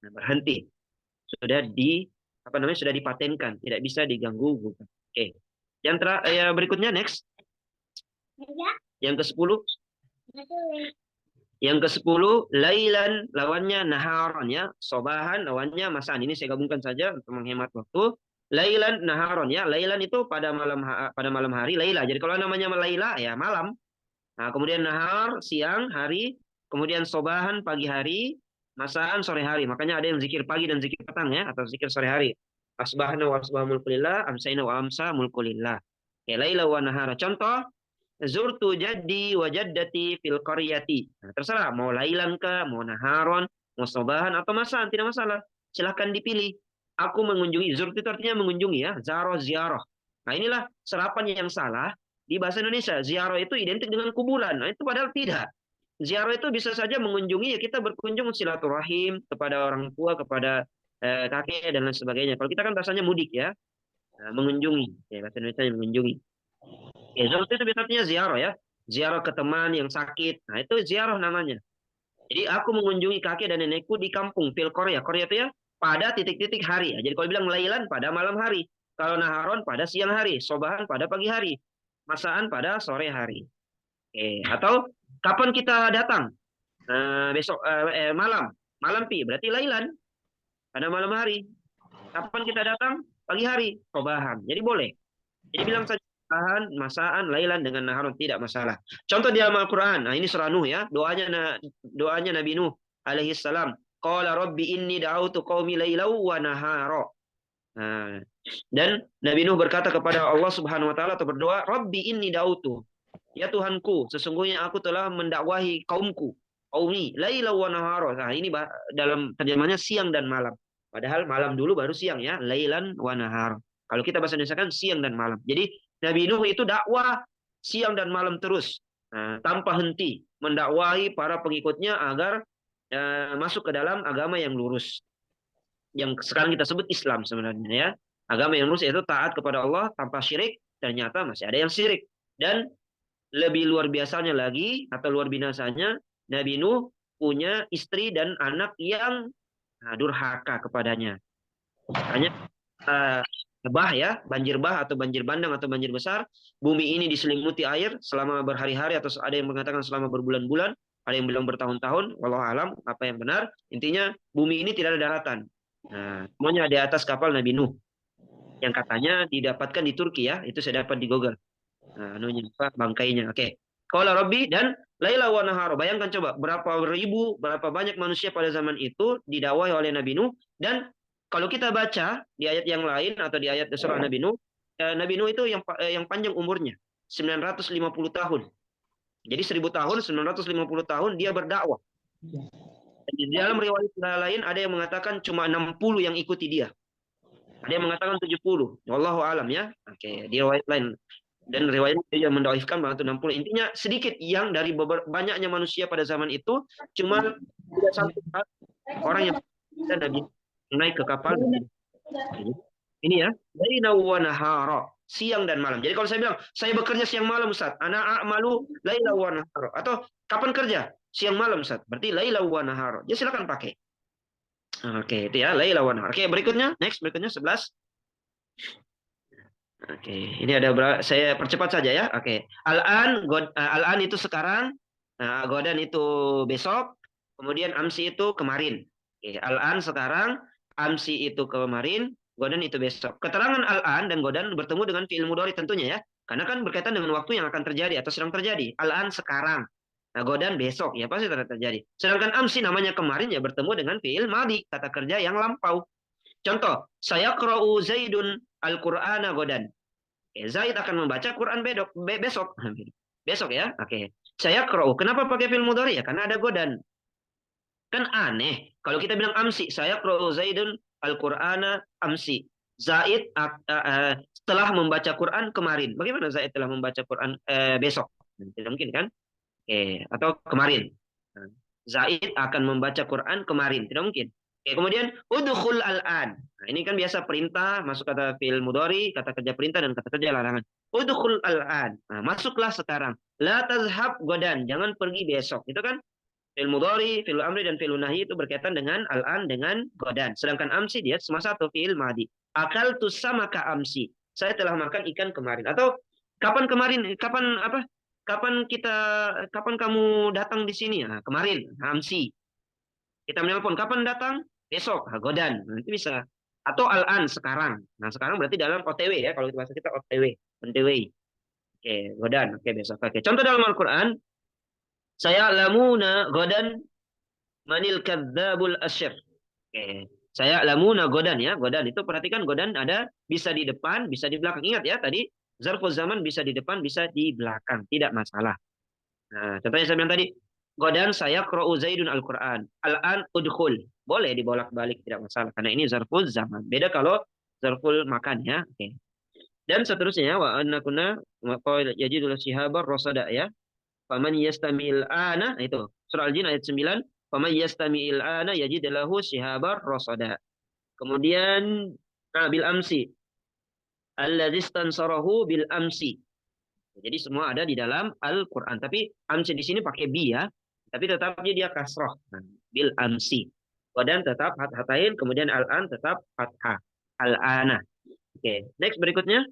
Nah, berhenti. Sudah sudah dipatenkan, tidak bisa diganggu gugat. Oke. Berikutnya next. Yang ke-10. Yang ke-10, lailan lawannya naharon ya, sobahan lawannya masaan. Ini saya gabungkan saja untuk menghemat waktu. Lailan naharon ya, lailan itu pada malam hari, laila. Jadi kalau namanya laila ya malam. Nah, kemudian nahar siang hari, kemudian sobahan pagi hari, masaan sore hari. Makanya ada yang zikir pagi dan zikir petang ya, atau zikir sore hari. Asbahna wa asbah mulkulillah, amsayna wa amsa mulkulillah. Ya, laila wa nahara. Contoh, zurtu jaddi wa jaddati fil qaryati. Nah, terserah mau lailan kah, mau naharon, mau sobahan atau masaan, tidak masalah. Silahkan dipilih. Aku mengunjungi, zurtu itu artinya mengunjungi ya, zaro ziarah. Nah, inilah serapan yang salah di bahasa Indonesia. Ziarah itu identik dengan kuburan. Nah, itu padahal tidak. Ziarah itu bisa saja mengunjungi ya, kita berkunjung silaturahim kepada orang tua, kepada kakek dan lain sebagainya. Kalau kita kan bahasanya mudik ya. Nah, mengunjungi. Ya, bahasa Indonesia mengunjungi. Ya, ziyarah itu biasanya ziarah ya. Ziarah ke teman yang sakit. Nah, itu ziarah namanya. Jadi aku mengunjungi kakek dan nenekku di kampung fil Korea. Korea itu ya pada titik-titik hari. Ya. Jadi kalau bilang lailan pada malam hari. Kalau naharon pada siang hari. Sobahan pada pagi hari. Masaan pada sore hari. Oke. Atau kapan kita datang? Besok malam. Malam pi berarti lailan. Pada malam hari. Kapan kita datang? Pagi hari. Sobahan. Jadi boleh. Jadi bilang saja masaan, lailan dengan naharun tidak masalah. Contoh di dalam Al-Quran. Nah, ini surah Nuh ya. Doanya Nabi Nuh alaihi salam. Qala rabbi inni da'autu qaumi lailau wa nahara. Nah, dan Nabi Nuh berkata kepada Allah Subhanahu wa taala atau berdoa, "Rabbi inni da'autu." Ya Tuhanku, sesungguhnya aku telah mendakwahi kaumku. Qaumi lailau wa nahara. Nah, ini dalam terjemahnya siang dan malam. Padahal malam dulu baru siang ya, lailan wa nahar. Kalau kita bahasa Indonesia kan siang dan malam. Jadi Nabi Nuh itu dakwah siang dan malam terus. Tanpa henti. Mendakwahi para pengikutnya agar masuk ke dalam agama yang lurus. Yang sekarang kita sebut Islam sebenarnya ya. Agama yang lurus yaitu taat kepada Allah tanpa syirik. Ternyata masih ada yang syirik. Dan lebih luar biasanya lagi, atau luar binasanya, Nabi Nuh punya istri dan anak yang durhaka kepadanya. Makanya bah ya, banjir bah atau banjir bandang atau banjir besar, bumi ini diselimuti air selama berhari-hari atau ada yang mengatakan selama berbulan-bulan, ada yang bilang bertahun-tahun, wallahu alam apa yang benar. Intinya bumi ini tidak ada daratan. Nah, semuanya di atas kapal Nabi Nuh yang katanya didapatkan di Turki ya, itu saya dapat di Google. Nah, anunya apa bangkainya. Oke. Qala Rabbi dan Laila wa Nahar. Bayangkan coba berapa ribu, berapa banyak manusia pada zaman itu didakwahi oleh Nabi Nuh dan kalau kita baca di ayat yang lain atau di ayat surah Nabi Nuh, Nabi Nuh itu yang panjang umurnya 950 tahun. Jadi 1000 tahun, 950 tahun dia berdakwah. Dan di dalam riwayat lain ada yang mengatakan cuma 60 yang ikuti dia. Ada yang mengatakan 70. Wallahu alam ya. Oke, di riwayat lain. Dan riwayat yang mendoifkan bahwa 60. Intinya sedikit yang dari banyaknya manusia pada zaman itu cuma tidak satu orang yang Nabi naik ke kapal. Ini ya, dari nawanahara, siang dan malam. Jadi kalau saya bilang saya bekerja siang malam Ustaz, ana a'malu laila wa nahara, atau kapan kerja? Siang malam Ustaz. Berarti laila wa nahara. Ya silakan pakai. Oke, itu ya laila wa nahara. Oke, berikutnya berikutnya 11. Oke, ini ada saya percepat saja ya. Oke. Al-an itu sekarang, godan itu besok, kemudian amsi itu kemarin. Oke, al-an sekarang, amsi itu kemarin, godan itu besok. Keterangan al-an dan godan bertemu dengan fi'il mudhari tentunya ya. Karena kan berkaitan dengan waktu yang akan terjadi atau sedang terjadi. Al-an sekarang. Nah, godan besok ya pasti terjadi. Sedangkan amsi namanya kemarin ya bertemu dengan fi'il madi, kata kerja yang lampau. Contoh, saya qra'u Zaidun al-Qur'ana godan. Zaid akan membaca Quran besok. Besok ya. Oke. Saya qra'u. Kenapa pakai fi'il mudhari ya? Karena ada godan. Kan aneh. Kalau kita bilang amsi, saya qra'u Zaidun al-Qur'ana amsi. Zaid setelah membaca Quran kemarin. Bagaimana Zaid telah membaca Quran besok? Tidak mungkin kan? Oke. Atau kemarin. Zaid akan membaca Quran kemarin. Tidak mungkin. Oke, kemudian udkhul al-an. Nah, ini kan biasa perintah, masuk kata fi'il mudhari, kata kerja perintah dan kata kerja larangan. Udkhul al-an. Nah, masuklah sekarang. La tazhab godan, jangan pergi besok. Itu kan fi'il mudhari, fi'il amri dan fi'il nahi itu berkaitan dengan al-an dengan godan. Sedangkan amsi dia cuma satu fi'il madi. Akal tu samaka amsi. Saya telah makan ikan kemarin. Atau kapan kemarin? Kapan apa? Kapan kamu datang di sini? Nah, kemarin, amsi. Kita menelpon, kapan datang? Besok, godan. Nanti bisa. Atau al-an, sekarang. Nah, sekarang berarti dalam OTW ya. Kalau bahasa kita OTW. On the way. Oke, godan. Oke, besok. Oke. Contoh dalam Al-Quran. Saya lamuna godan manil kadzabul asyir. Oke. Saya lamuna godan ya. Godan itu perhatikan godan ada bisa di depan, bisa di belakang. Ingat ya tadi. Zarful zaman bisa di depan, bisa di belakang. Tidak masalah. Nah, contohnya saya bilang tadi. Godan saya qra'u Zaidun al-Quran. Al-an udkhul. Boleh dibolak-balik, tidak masalah. Karena ini zarful zaman. Beda kalau zarful makan ya. Oke. Dan seterusnya, wa anna kunna yajidul shihabar rosada ya. Faman yastamil ana, itu. Surah Al-Jin ayat 9. Faman yastamil ana yajid lahu shihabar rosada. Kemudian, bil amsi. Alladzis tansarahu bil amsi. Jadi semua ada di dalam Al-Quran. Tapi amsi di sini pakai bi ya. Tapi tetap dia kasroh. Bil amsi. Wadan tetap hatain. Kemudian al-an tetap fathah. Al-ana. Oke. Next berikutnya.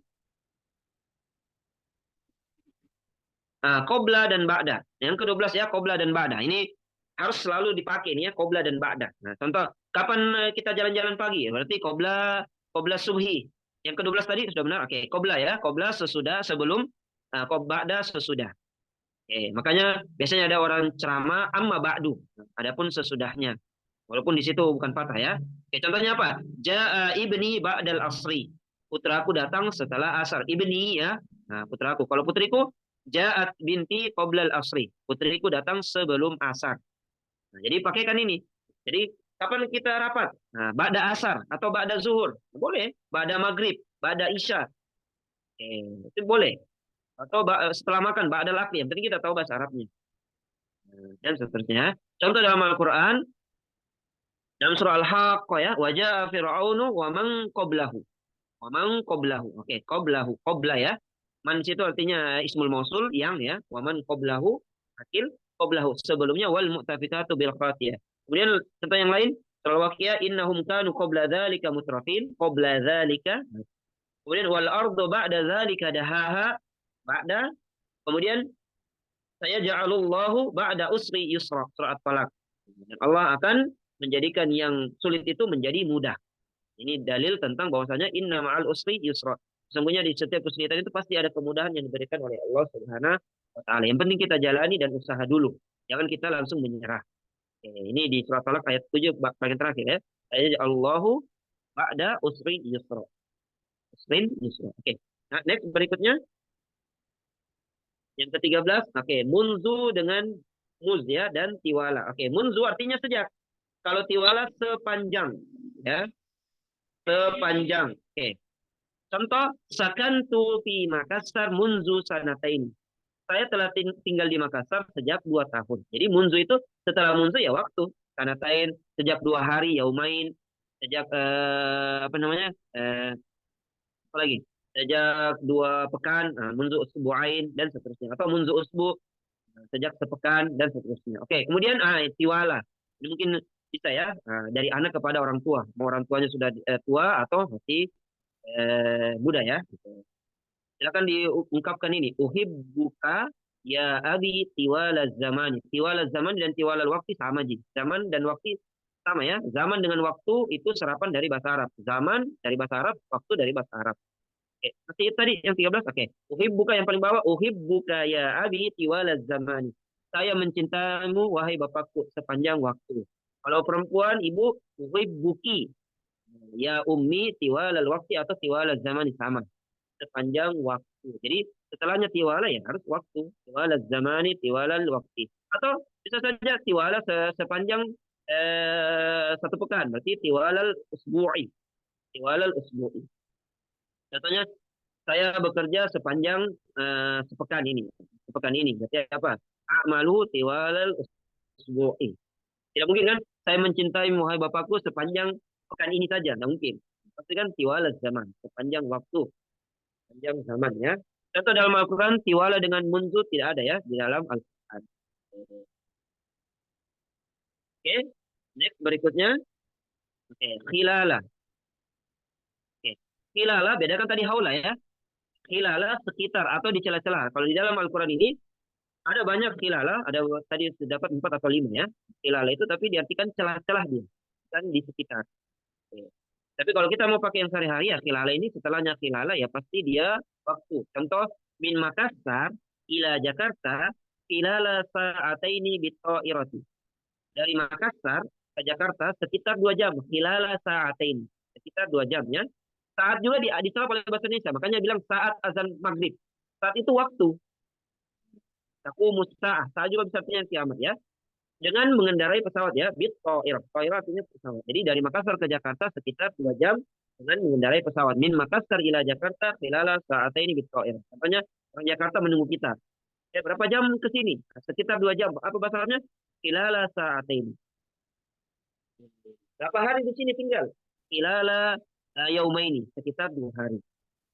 Qobla dan ba'da. Yang ke-12 ya. Qobla dan ba'da. Ini harus selalu dipakai nih ya. Qobla dan ba'da. Nah, contoh. Kapan kita jalan-jalan pagi? Berarti qobla subhi. Yang ke-12 tadi sudah benar. Oke. Qobla ya. Qobla sesudah, sebelum. Ba'da sesudah. Makanya biasanya ada orang ceramah amma ba'du. Adapun sesudahnya. Walaupun di situ bukan fathah ya. Contohnya apa? Ja'a ibni ba'dal asri. Putraku datang setelah asar. Ibni ya. Nah, putraku. Kalau putriku, ja'at binti qoblal asri. Putriku datang sebelum asar. Nah, jadi pakaikan ini. Jadi kapan kita rapat? Nah, ba'da asar atau ba'da zuhur. Boleh. Ba'da maghrib, ba'da isya. Itu boleh. Atau setelah makan ba'dal akli, yang penting kita tahu bahasa Arabnya. Dan seterusnya. Contoh dalam Al-Quran dalam surah Al-Haqqah ya, wajah fir'aunu wa man qablahu. Wa man qablahu. Oke, qablahu, qabla ya. Man situ artinya ismul mausul yang ya, wa man qablahu akil qablahu sebelumnya wal mu'tafikatu bil khatiyah. Kemudian contoh yang lain Surah Al-Waqiah, innahum kanu qabla dzalika mutrafin, qabla dzalika. Kemudian wal ardu ba'da dzalika dahaha, ba'da. Kemudian saya ja'alullahu ba'da usri yusra, surah At-Talaq. Dan Allah akan menjadikan yang sulit itu menjadi mudah. Ini dalil tentang bahwasanya inna ma'al usri yusra. Sesungguhnya di setiap kesulitan itu pasti ada kemudahan yang diberikan oleh Allah Subhanahu wa taala. Yang penting kita jalani dan usaha dulu. Jangan kita langsung menyerah. Oke, ini di surat Talak ayat 7 bagian terakhir ya. Ayat Allahu ba'da usri yusra. Usrin yusra. Oke. Nah, next berikutnya yang ke-13. Oke, munzu dengan muz ya dan tiwala. Oke, munzu artinya sejak. Kalau tiwala sepanjang ya, sepanjang. Oke. Contoh, sakantu fi Makassar munzu sanatain. Saya telah tinggal di Makassar sejak 2 tahun. Jadi munzu itu setelah munzu ya waktu. Sanatain sejak 2 hari yaumain, sejak apa namanya? Apa lagi? Sejak 2 pekan, munzu usbu'ain dan seterusnya. Atau munzu usbu sejak sepekan dan seterusnya. Oke, kemudian tiwala. Ini mungkin bisa ya dari anak kepada orang tua. Mau orang tuanya sudah tua atau masih muda ya. Gitu. Silakan diungkapkan ini. Uhibbuka ya abi tiwala zamani. Tiwala zaman dan tiwala waktu sama ji. Zaman dan waktu sama ya. Zaman dengan waktu itu serapan dari bahasa Arab. Zaman dari bahasa Arab, waktu dari bahasa Arab. Oke, seperti itu tadi yang 13. Oke. Uhibbuka yang paling bawah. Uhibbuka ya abi tiwala zamani. Saya mencintaimu wahai bapakku sepanjang waktu. Kalau perempuan ibu uhibbuki ya ummi tiwala waktu atau tiwala zaman sama. Sepanjang waktu. Jadi setelahnya tiwala ya harus waktu. Tiwala zamani, tiwala waktu. Atau bisa saja tiwala sepanjang 1 pekan. Berarti tiwala usbu'i. Tiwala usbu'i. Contohnya saya bekerja sepanjang sepekan ini. Sepekan ini. Berarti apa? A'malu tiwala usbu'i. Tidak mungkin kan saya mencintai wahai bapakku sepanjang pekan ini saja. Tidak mungkin. Pasti kan tiwala zaman. Sepanjang waktu. Panjang zaman ya. Contoh dalam Al-Quran, tiwala dengan munzu tidak ada ya di dalam Al-Quran. Oke, next berikutnya. Oke, khilala. Oke, khilala bedakan tadi haula ya. Khilala sekitar atau di celah-celah. Kalau di dalam Al-Quran ini ada banyak khilala, ada tadi dapat 4 atau 5 ya. Khilala itu tapi diartikan celah-celah dia, dan di sekitar. Oke. Tapi kalau kita mau pakai yang sehari-hari ya khilala ini setelahnya khilala ya pasti dia waktu. Contoh min Makassar ila Jakarta khilala sa'ataini bithairati. Dari Makassar ke Jakarta sekitar 2 jam. Khilala sa'ataini. Sekitar 2 jamnya. Saat juga disalah oleh bahasa Indonesia. Makanya bilang saat azan maghrib. Saat itu waktu. Taqumus sa'ah. Saat juga bisa artinya kiamat ya. Dengan mengendarai pesawat ya, bit toir artinya pesawat. Jadi dari Makassar ke Jakarta sekitar 2 jam dengan mengendarai pesawat. Min Makassar ila Jakarta khilala sa'ataini bit toir. Contohnya orang Jakarta menunggu kita. Ya, berapa jam ke sini? Sekitar 2 jam. Apa bahasa Arabnya? Khilala sa'ataini. Berapa hari di sini tinggal? Khilala yaumaini. Sekitar 2 hari.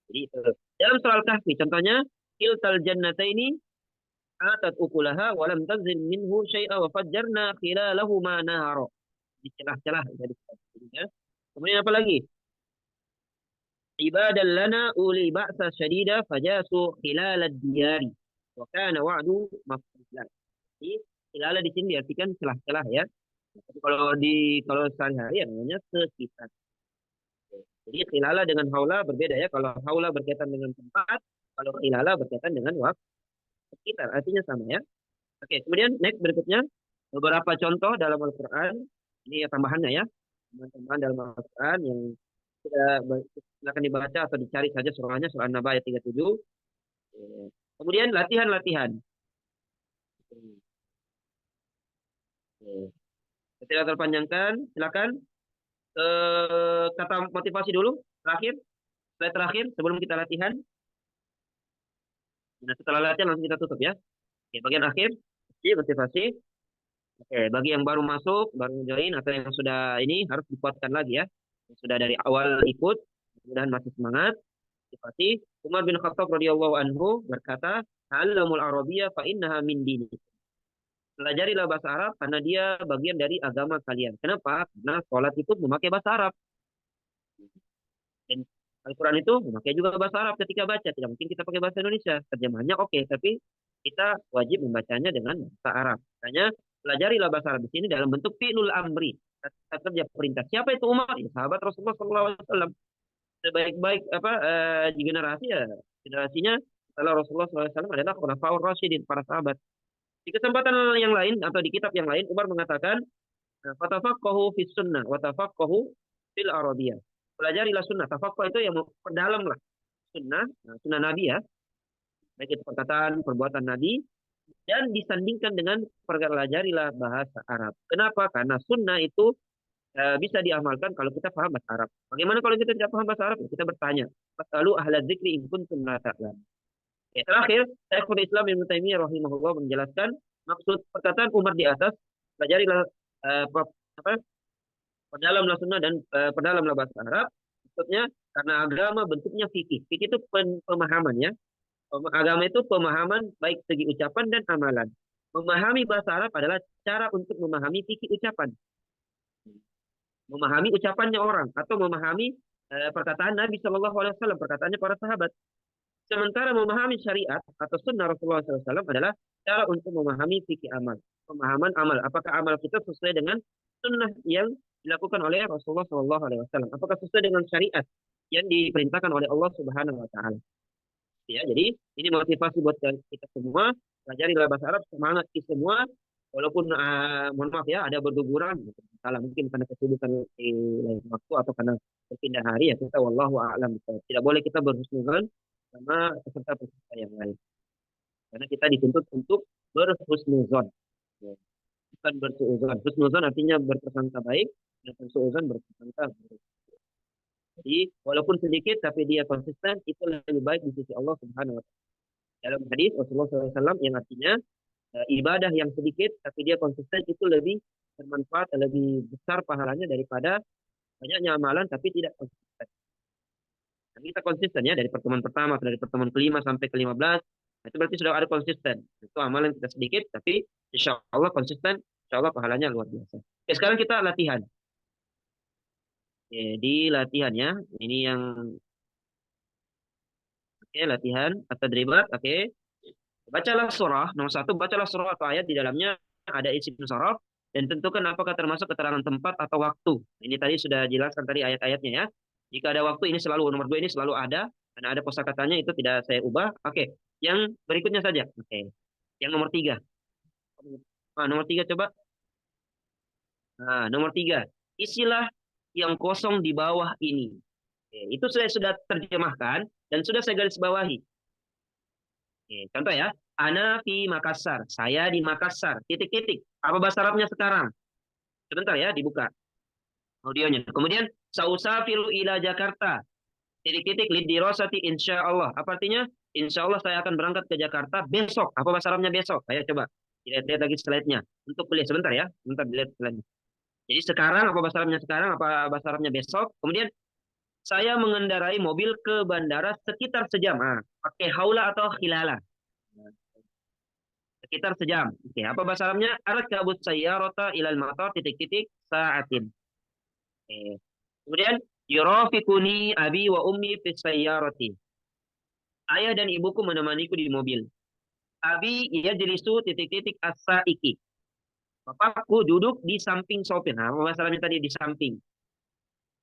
Jadi dalam soal kahfi contohnya kiltal jannataini atat ukulaha walam tazil minhu syai'a wa fajjarna khilalahuma nahara. Di celah-celah jadi ya. Kemudian apa lagi? Ibadan lana uli ba'sa syadida fajasu khilal ad-diyari wa kana wa'du maf'ulan. Jadi khilal di sini diartikan celah-celah ya. Tapi kalau sehari-hari ya namanya sekitar. Jadi khilala dengan haula berbeda ya. Kalau haula berkaitan dengan tempat, kalau khilala berkaitan dengan waktu. Sekitar artinya sama ya. Oke, kemudian next berikutnya beberapa contoh dalam Al-Quran. Ini tambahannya ya. Tambahan dalam Al-Quran yang silakan dibaca atau dicari saja surahnya, surah An-Naba ayat 37. Kemudian latihan-latihan. Tidak terpanjangkan, silakan kata motivasi dulu, slide terakhir sebelum kita latihan. Nah, setelah latihan langsung kita tutup ya. Oke, bagian akhir, motivasi. Oke, bagi yang baru masuk, baru join atau yang sudah ini harus dikuatkan lagi ya. Yang sudah dari awal ikut, mudah-mudahan masih semangat. Motivasi. Umar bin Khattab radhiyallahu anhu berkata, "Ta'allamul Arabiyyah fa innaha min dini." pelajarilah bahasa Arab karena dia bagian dari agama kalian. Kenapa? Karena sholat itu memakai bahasa Arab. Dan Al-Quran itu memakai juga bahasa Arab ketika baca. Tidak mungkin kita pakai bahasa Indonesia. Terjemahannya oke, tapi kita wajib membacanya dengan bahasa Arab. Makanya pelajarilah bahasa Arab di sini dalam bentuk fi'lul amri. Kata kerja perintah. Siapa itu Umar? Ya, sahabat Rasulullah SAW. Sebaik-baik di generasi ya generasinya setelah Rasulullah SAW adalah khulafaur rasyidin, para sahabat. Di kesempatan yang lain atau di kitab yang lain Umar mengatakan fatafaqahu fis sunnah wa tafaqahu fil arabiyah. Pelajarilah sunnah. Tafaqquh itu yang memperdalam lah sunnah, sunnah Nabi ya, baik itu perkataan, perbuatan Nabi, dan disandingkan dengan pelajarilah bahasa Arab. Kenapa? Karena sunnah itu bisa diamalkan kalau kita paham bahasa Arab. Bagaimana kalau kita tidak paham bahasa Arab? Kita bertanya. Fasalu ahla dzikri in kuntum la ta'lamun. Terakhir, Syekhul Islam Ibnu Taimiyah rahimahullah menjelaskan maksud perkataan Umar di atas, pelajarilah apa, perdalamlah sunnah dan perdalamlah bahasa Arab. Maksudnya karena agama bentuknya fikih. Fikih itu pemahaman ya. Agama itu pemahaman baik segi ucapan dan amalan. Memahami bahasa Arab adalah cara untuk memahami fikih ucapan. Memahami ucapannya orang atau memahami perkataan Nabi Shallallahu Alaihi Wasallam, perkataannya para sahabat. Sementara memahami syariat atau sunnah Rasulullah SAW adalah cara untuk memahami fikih amal, pemahaman amal. Apakah amal kita sesuai dengan sunnah yang dilakukan oleh Rasulullah SAW? Apakah sesuai dengan syariat yang diperintahkan oleh Allah Subhanahu Wa Taala? Ya, jadi ini motivasi buat kita semua. Pelajarilah bahasa Arab, semangat kita semua. Walaupun mohon maaf ya ada berguguran, salah mungkin karena kesibukan di lain waktu atau karena berpindah hari ya kita wallahu a'lam. Tidak boleh kita berhusnuzon sama peserta-peserta yang lain. Karena kita dituntut untuk berhusnuzon. Ya. Bukan bersuuzon. Husnuzon artinya berprasangka baik, dan suuzon berprasangka buruk. Jadi walaupun sedikit tapi dia konsisten itu lebih baik di sisi Allah Subhanahu wa taala. Dalam hadis Rasulullah SAW yang artinya ibadah yang sedikit tapi dia konsisten itu lebih bermanfaat, lebih besar pahalanya daripada banyaknya amalan tapi tidak konsisten. Dan kita konsisten ya dari pertemuan pertama, dari pertemuan kelima sampai ke-15, itu berarti sudah ada konsisten. Itu amalan kita sedikit tapi insya Allah konsisten, insya Allah pahalanya luar biasa. Oke, sekarang kita latihan. Oke, di latihannya ini yang latihan atau dribat. Oke. Bacalah surah, nomor satu, bacalah surah atau ayat di dalamnya ada isim sorof dan tentukan apakah termasuk keterangan tempat atau waktu. Ini tadi sudah jelaskan tadi ayat-ayatnya ya. Jika ada waktu ini selalu, nomor dua ini selalu ada, karena ada kosakatanya itu tidak saya ubah. Oke, yang berikutnya saja. Oke, yang nomor tiga. Nah, nomor tiga coba. Nah, nomor tiga, isilah yang kosong di bawah ini. Oke, itu sudah terjemahkan dan sudah saya garis bawahi. Oke, contoh ya, ana fi Makassar, saya di Makassar, titik-titik. Apa bahasa Arabnya sekarang? Sebentar ya, dibuka audionya. Kemudian, sausafiru ila Jakarta, titik-titik lidirosati insya Allah. Apa artinya? Insya Allah saya akan berangkat ke Jakarta besok. Apa bahasa Arabnya besok? Ayo coba, lihat lagi slide-nya. Untuk kuliah sebentar ya, sebentar dilihat slide-nya. Jadi sekarang, apa bahasa Arabnya sekarang? Apa bahasa Arabnya besok? Kemudian, saya mengendarai mobil ke bandara sekitar sejam. Ah, pakai haula atau khilala? Sekitar sejam. Oke, apa bahasa Arabnya? Arkabus sayyarata ilal matar titik-titik sa'atin. Oke. Kemudian yurafiquni abi wa ummi fis sayyarati. Ayah dan ibuku menemaniku di mobil. Abi yajlisu titik-titik as-saiki. Bapakku duduk di samping sopir. Nah, apa bahasa Arabnya tadi di samping.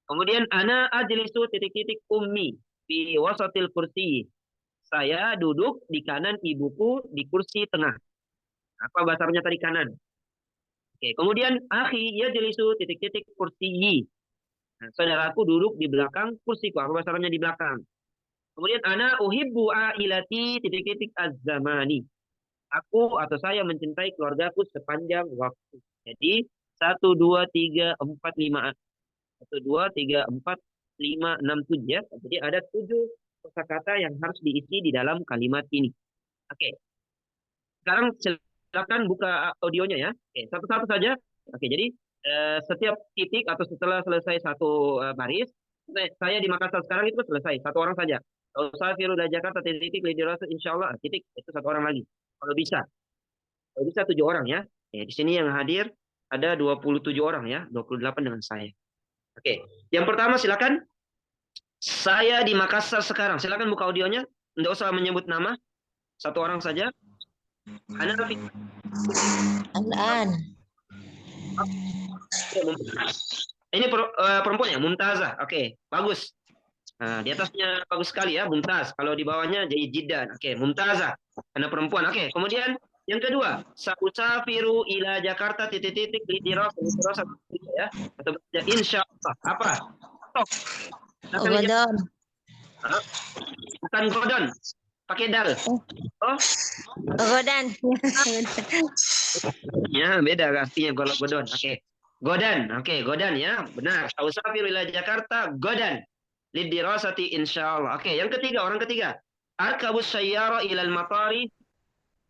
Kemudian ana ajlisu titik-titik ummi fi wasatil kursi. Saya duduk di kanan ibuku di kursi tengah. Apa bahasa Arabnya tadi kanan? Oke, kemudian akhi yajlisu titik-titik kursiyi. Nah, saudaraku duduk di belakang kursiku. Apa bahasa Arabnya di belakang? Kemudian ana uhibbu ailati titik-titik az-zamani. Aku atau saya mencintai keluargaku sepanjang waktu. Jadi 1, 2, 3, 4, 5. 1, 2, 3, 4, 5, 6, 7 ya. Jadi ada 7 kosakata yang harus diisi di dalam kalimat ini. Oke. Sekarang silakan buka audionya ya. Oke, satu-satu saja. Oke, jadi setiap titik atau setelah selesai satu baris, saya di Makassar sekarang itu selesai. Satu orang saja. Kalau saya Firu dari Jakarta titik lidirasa insya Allah titik itu satu orang lagi. Kalau bisa 7 orang ya. Di sini yang hadir ada 27 orang ya, 28 dengan saya. Oke, yang pertama silakan. Saya di Makassar sekarang. Silakan buka audionya. Tidak usah menyebut nama. Satu orang saja. Ana An-an. Ini perempuan ya, Mumtazah. Oke, bagus. Nah, di atasnya bagus sekali ya, Mumtaz. Kalau di bawahnya jadi Jiddan. Oke, Mumtazah. Karena perempuan. Oke, kemudian yang kedua, Sa'usafiru ila Jakarta titik-titik di dirasa ya. Atau insya Allah. Apa? Stop. Godon. Bukan godon. Pakai dal. Oh, Godan. ya beda artinya kalau godon. Oke. Godan. Oke, godan ya. Benar. Sa'usafiru ila Jakarta, godan. Lidirasati insyaallah. Oke, yang ketiga, orang ketiga. Arkabus sayyara ilal matari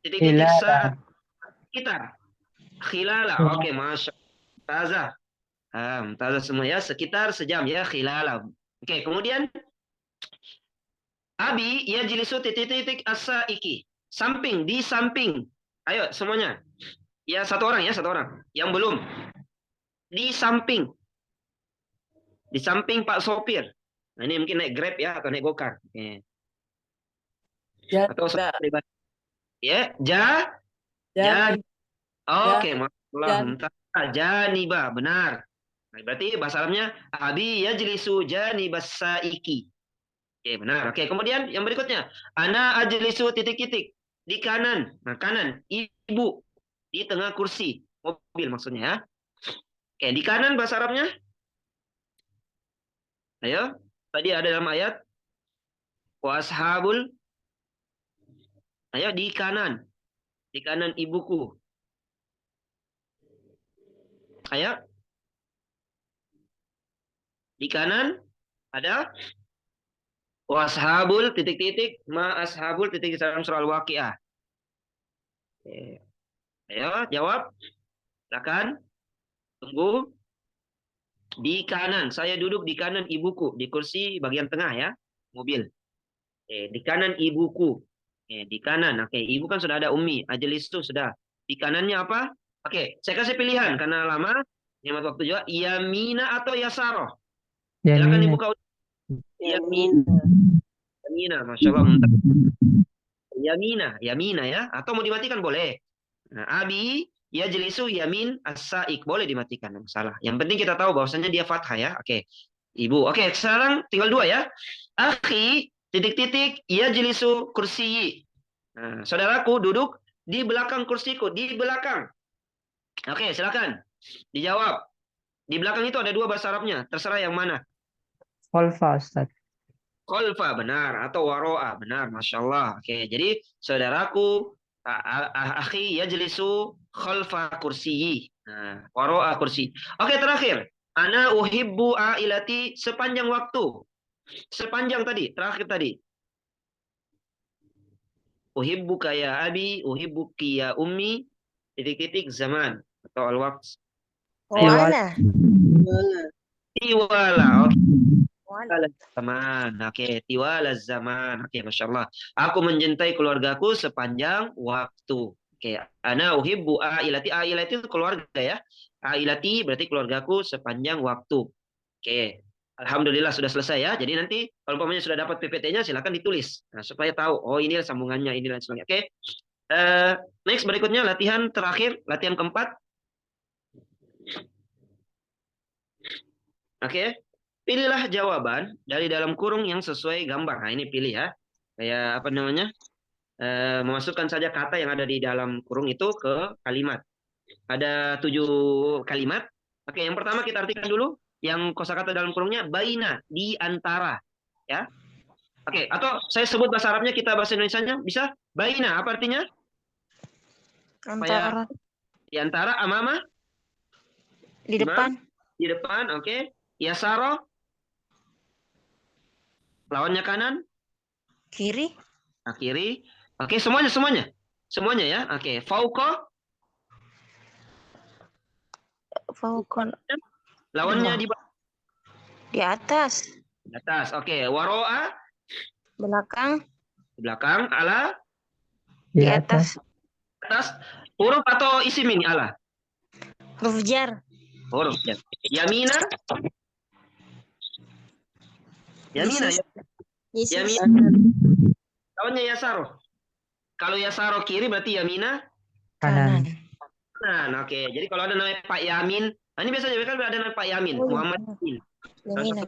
titik-titik Hilala. sekitar. Khilala. Oke, masya Allah. Mumtazah semua ya, sekitar sejam ya, khilala. Oke, kemudian Abi ya jilisu titik-titik asaiki. Samping, di samping. Ayo semuanya. Ya satu orang ya, satu orang. Yang belum. Di samping. Di samping Pak sopir. Nah, ini mungkin naik Grab ya atau naik Gokar. Oke. Ya, Atau Mbak. ya, Jani. Oke, masalah Jan. Janiba, benar. Nah, berarti bahasa Arabnya Abi yajlisu janibas saiki. Oke, benar. Oke, kemudian yang berikutnya, ana ajlisu titik-titik di kanan. Nah, kanan ibu di tengah kursi mobil maksudnya ya. Oke, di kanan bahasa Arabnya. Ayo, tadi ada dalam ayat wa ashabul. Ayo di kanan ibuku. Ayo. Di kanan ada washabul titik-titik ma ashabul titik dalam surah Al-Waqiah. Oke. Ayo jawab. Silakan. Tunggu. Di kanan, saya duduk di kanan ibuku di kursi bagian tengah ya, mobil. Di kanan ibuku. Di kanan. Oke, ibu kan sudah ada ummi, ajlis itu sudah. Di kanannya apa? Oke, saya kasih pilihan karena lama. Hemat waktu juga. Yamina atau Yasaro. Silakan Yamina. dibuka. Yamina, masya Allah. Yamina ya. Atau mau dimatikan boleh. Nah, Abi ya jelisu yamin as-saik boleh dimatikan, enggak masalah. Yang penting kita tahu bahwasanya dia fathah ya. Oke. Ibu. Oke, sekarang tinggal dua ya. Akhi titik-titik ya jelisu kursi. Nah, saudaraku duduk di belakang kursiku, di belakang. Oke, silakan. Dijawab. Di belakang itu ada dua bahasa Arabnya, terserah yang mana. Khalfa, Ustaz. Khalfa benar atau waro'a benar, masya Allah. Oke, jadi saudaraku akhi yajlisu khalfa kursiyi. Nah, waro'a kursi. Oke, terakhir. Ana uhibbu ailati sepanjang waktu. Sepanjang tadi, terakhir tadi. Uhibbuka ya abi, uhibbuki ya ummi, titik-titik zaman atau al-waqt. Wala. Tiwala. Oke. Wala. Zaman, oke, tiwala zaman, oke, masya Allah. Aku mencintai keluargaku sepanjang waktu. Oke, ana uhibbu ailati, ailati itu keluarga ya. Ailati berarti keluargaku sepanjang waktu. Oke, alhamdulillah sudah selesai ya. Jadi nanti kalau umpamanya sudah dapat PPT-nya silakan ditulis, nah, supaya tahu. Oh ini sambungannya, ini dan sebagainya. Oke, next berikutnya latihan terakhir, latihan keempat. Oke. Pilihlah jawaban dari dalam kurung yang sesuai gambar. Nah, ini pilih ya. Kayak apa namanya? Memasukkan saja kata yang ada di dalam kurung itu ke kalimat. Ada 7 kalimat. Oke, yang pertama kita artikan dulu. Yang kosakata dalam kurungnya baina, di antara. Ya. Oke, atau saya sebut bahasa Arabnya, kita bahasa Indonesianya bisa? Baina, apa artinya? Antara. Di antara, amama? Di depan. Di depan, oke. Yasaro? Lawannya kanan? Kiri. Nah, kiri. Oke, semuanya. Semuanya ya. Oke, fauqa? Fauqa. Lawannya di bawah. Di atas. Di atas. Oke, waro'a? Belakang. Di belakang. Ala? Di atas. Atas. Huruf atau isim ini ala? Huruf jar. Huruf ya. Yamina. Yamina ya. Yesus. Yamina. Lawannya yasaro. Kalau yasaro kiri berarti Yamina Kanan. kanan. Oke. Jadi kalau ada namanya Pak Yamin, nah ini biasanya kan ada nama Pak Yamin, Oh, iya, Muhammad benar. Yamin. Yamina.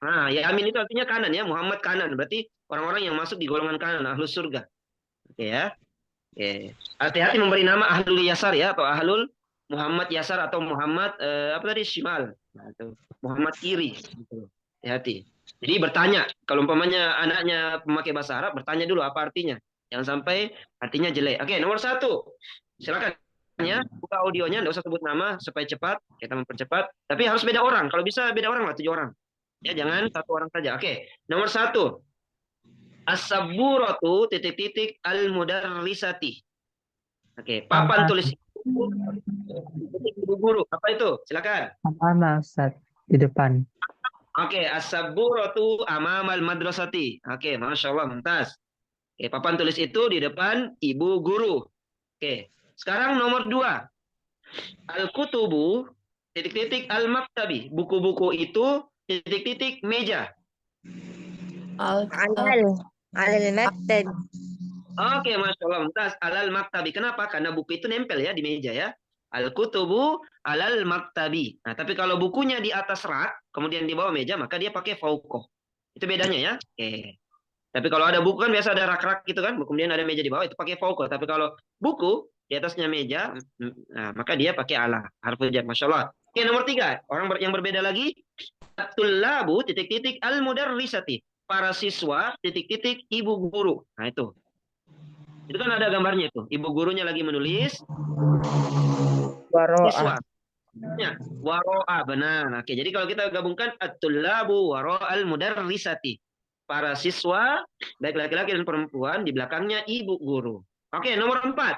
Nah, Yamin itu artinya kanan ya, Muhammad kanan. Berarti orang-orang yang masuk di golongan kanan, ahlus surga. Oke ya. Oke. Hati-hati memberi nama ahlul yasar ya, atau ahlul Muhammad yasar atau Muhammad apa tadi shimal. Nah, itu Muhammad kiri. Gitu. Hati-hati. Jadi bertanya, kalau umpamanya anaknya pemakai bahasa Arab, bertanya dulu apa artinya. Jangan sampai artinya jelek. Oke, nomor 1. Silakan ya, buka audionya, nggak usah sebut nama supaya cepat. Kita mempercepat. Tapi harus beda orang. Kalau bisa beda orang lah, 7 orang. Ya, jangan 1 orang saja. Oke, nomor 1. As-sabburatu titik-titik al-mudarrisati. Oke, papan tulis itu titik ibu guru. Apa itu? Silakan. Sama Ustaz di depan. Oke, as-sabburatu amamal madrasati. Oke, Masya Allah, mumtaz. Oke, papan tulis itu di depan ibu guru. Oke, sekarang nomor 2. Al-kutubu titik-titik al-maktabi. Buku-buku itu titik-titik meja. Alal maktab. Oke, Masya Allah, mumtaz. Alal maktabi. Kenapa? Karena buku itu nempel ya di meja ya. Al-kutubu alal maktabi. Nah, tapi kalau bukunya di atas rak, kemudian di bawah meja, maka dia pakai fauqoh. Itu bedanya ya. Oke. Tapi kalau ada buku kan biasa ada rak-rak gitu kan, kemudian ada meja di bawah, itu pakai fauqoh. Tapi kalau buku di atasnya meja, nah, maka dia pakai ala. Harfu jar, Masya Allah. Oke, nomor 3. Orang yang berbeda lagi. At-tullabu titik-titik al-mudarrisati. Para siswa titik-titik ibu guru. Nah, itu. Itu kan ada gambarnya itu. Ibu gurunya lagi menulis. Siswa. Ya, waro'a, benar. Oke, jadi kalau kita gabungkan at-tullabu waro'al mudarrisati. Para siswa, baik laki-laki dan perempuan, di belakangnya ibu guru. Oke, nomor 4.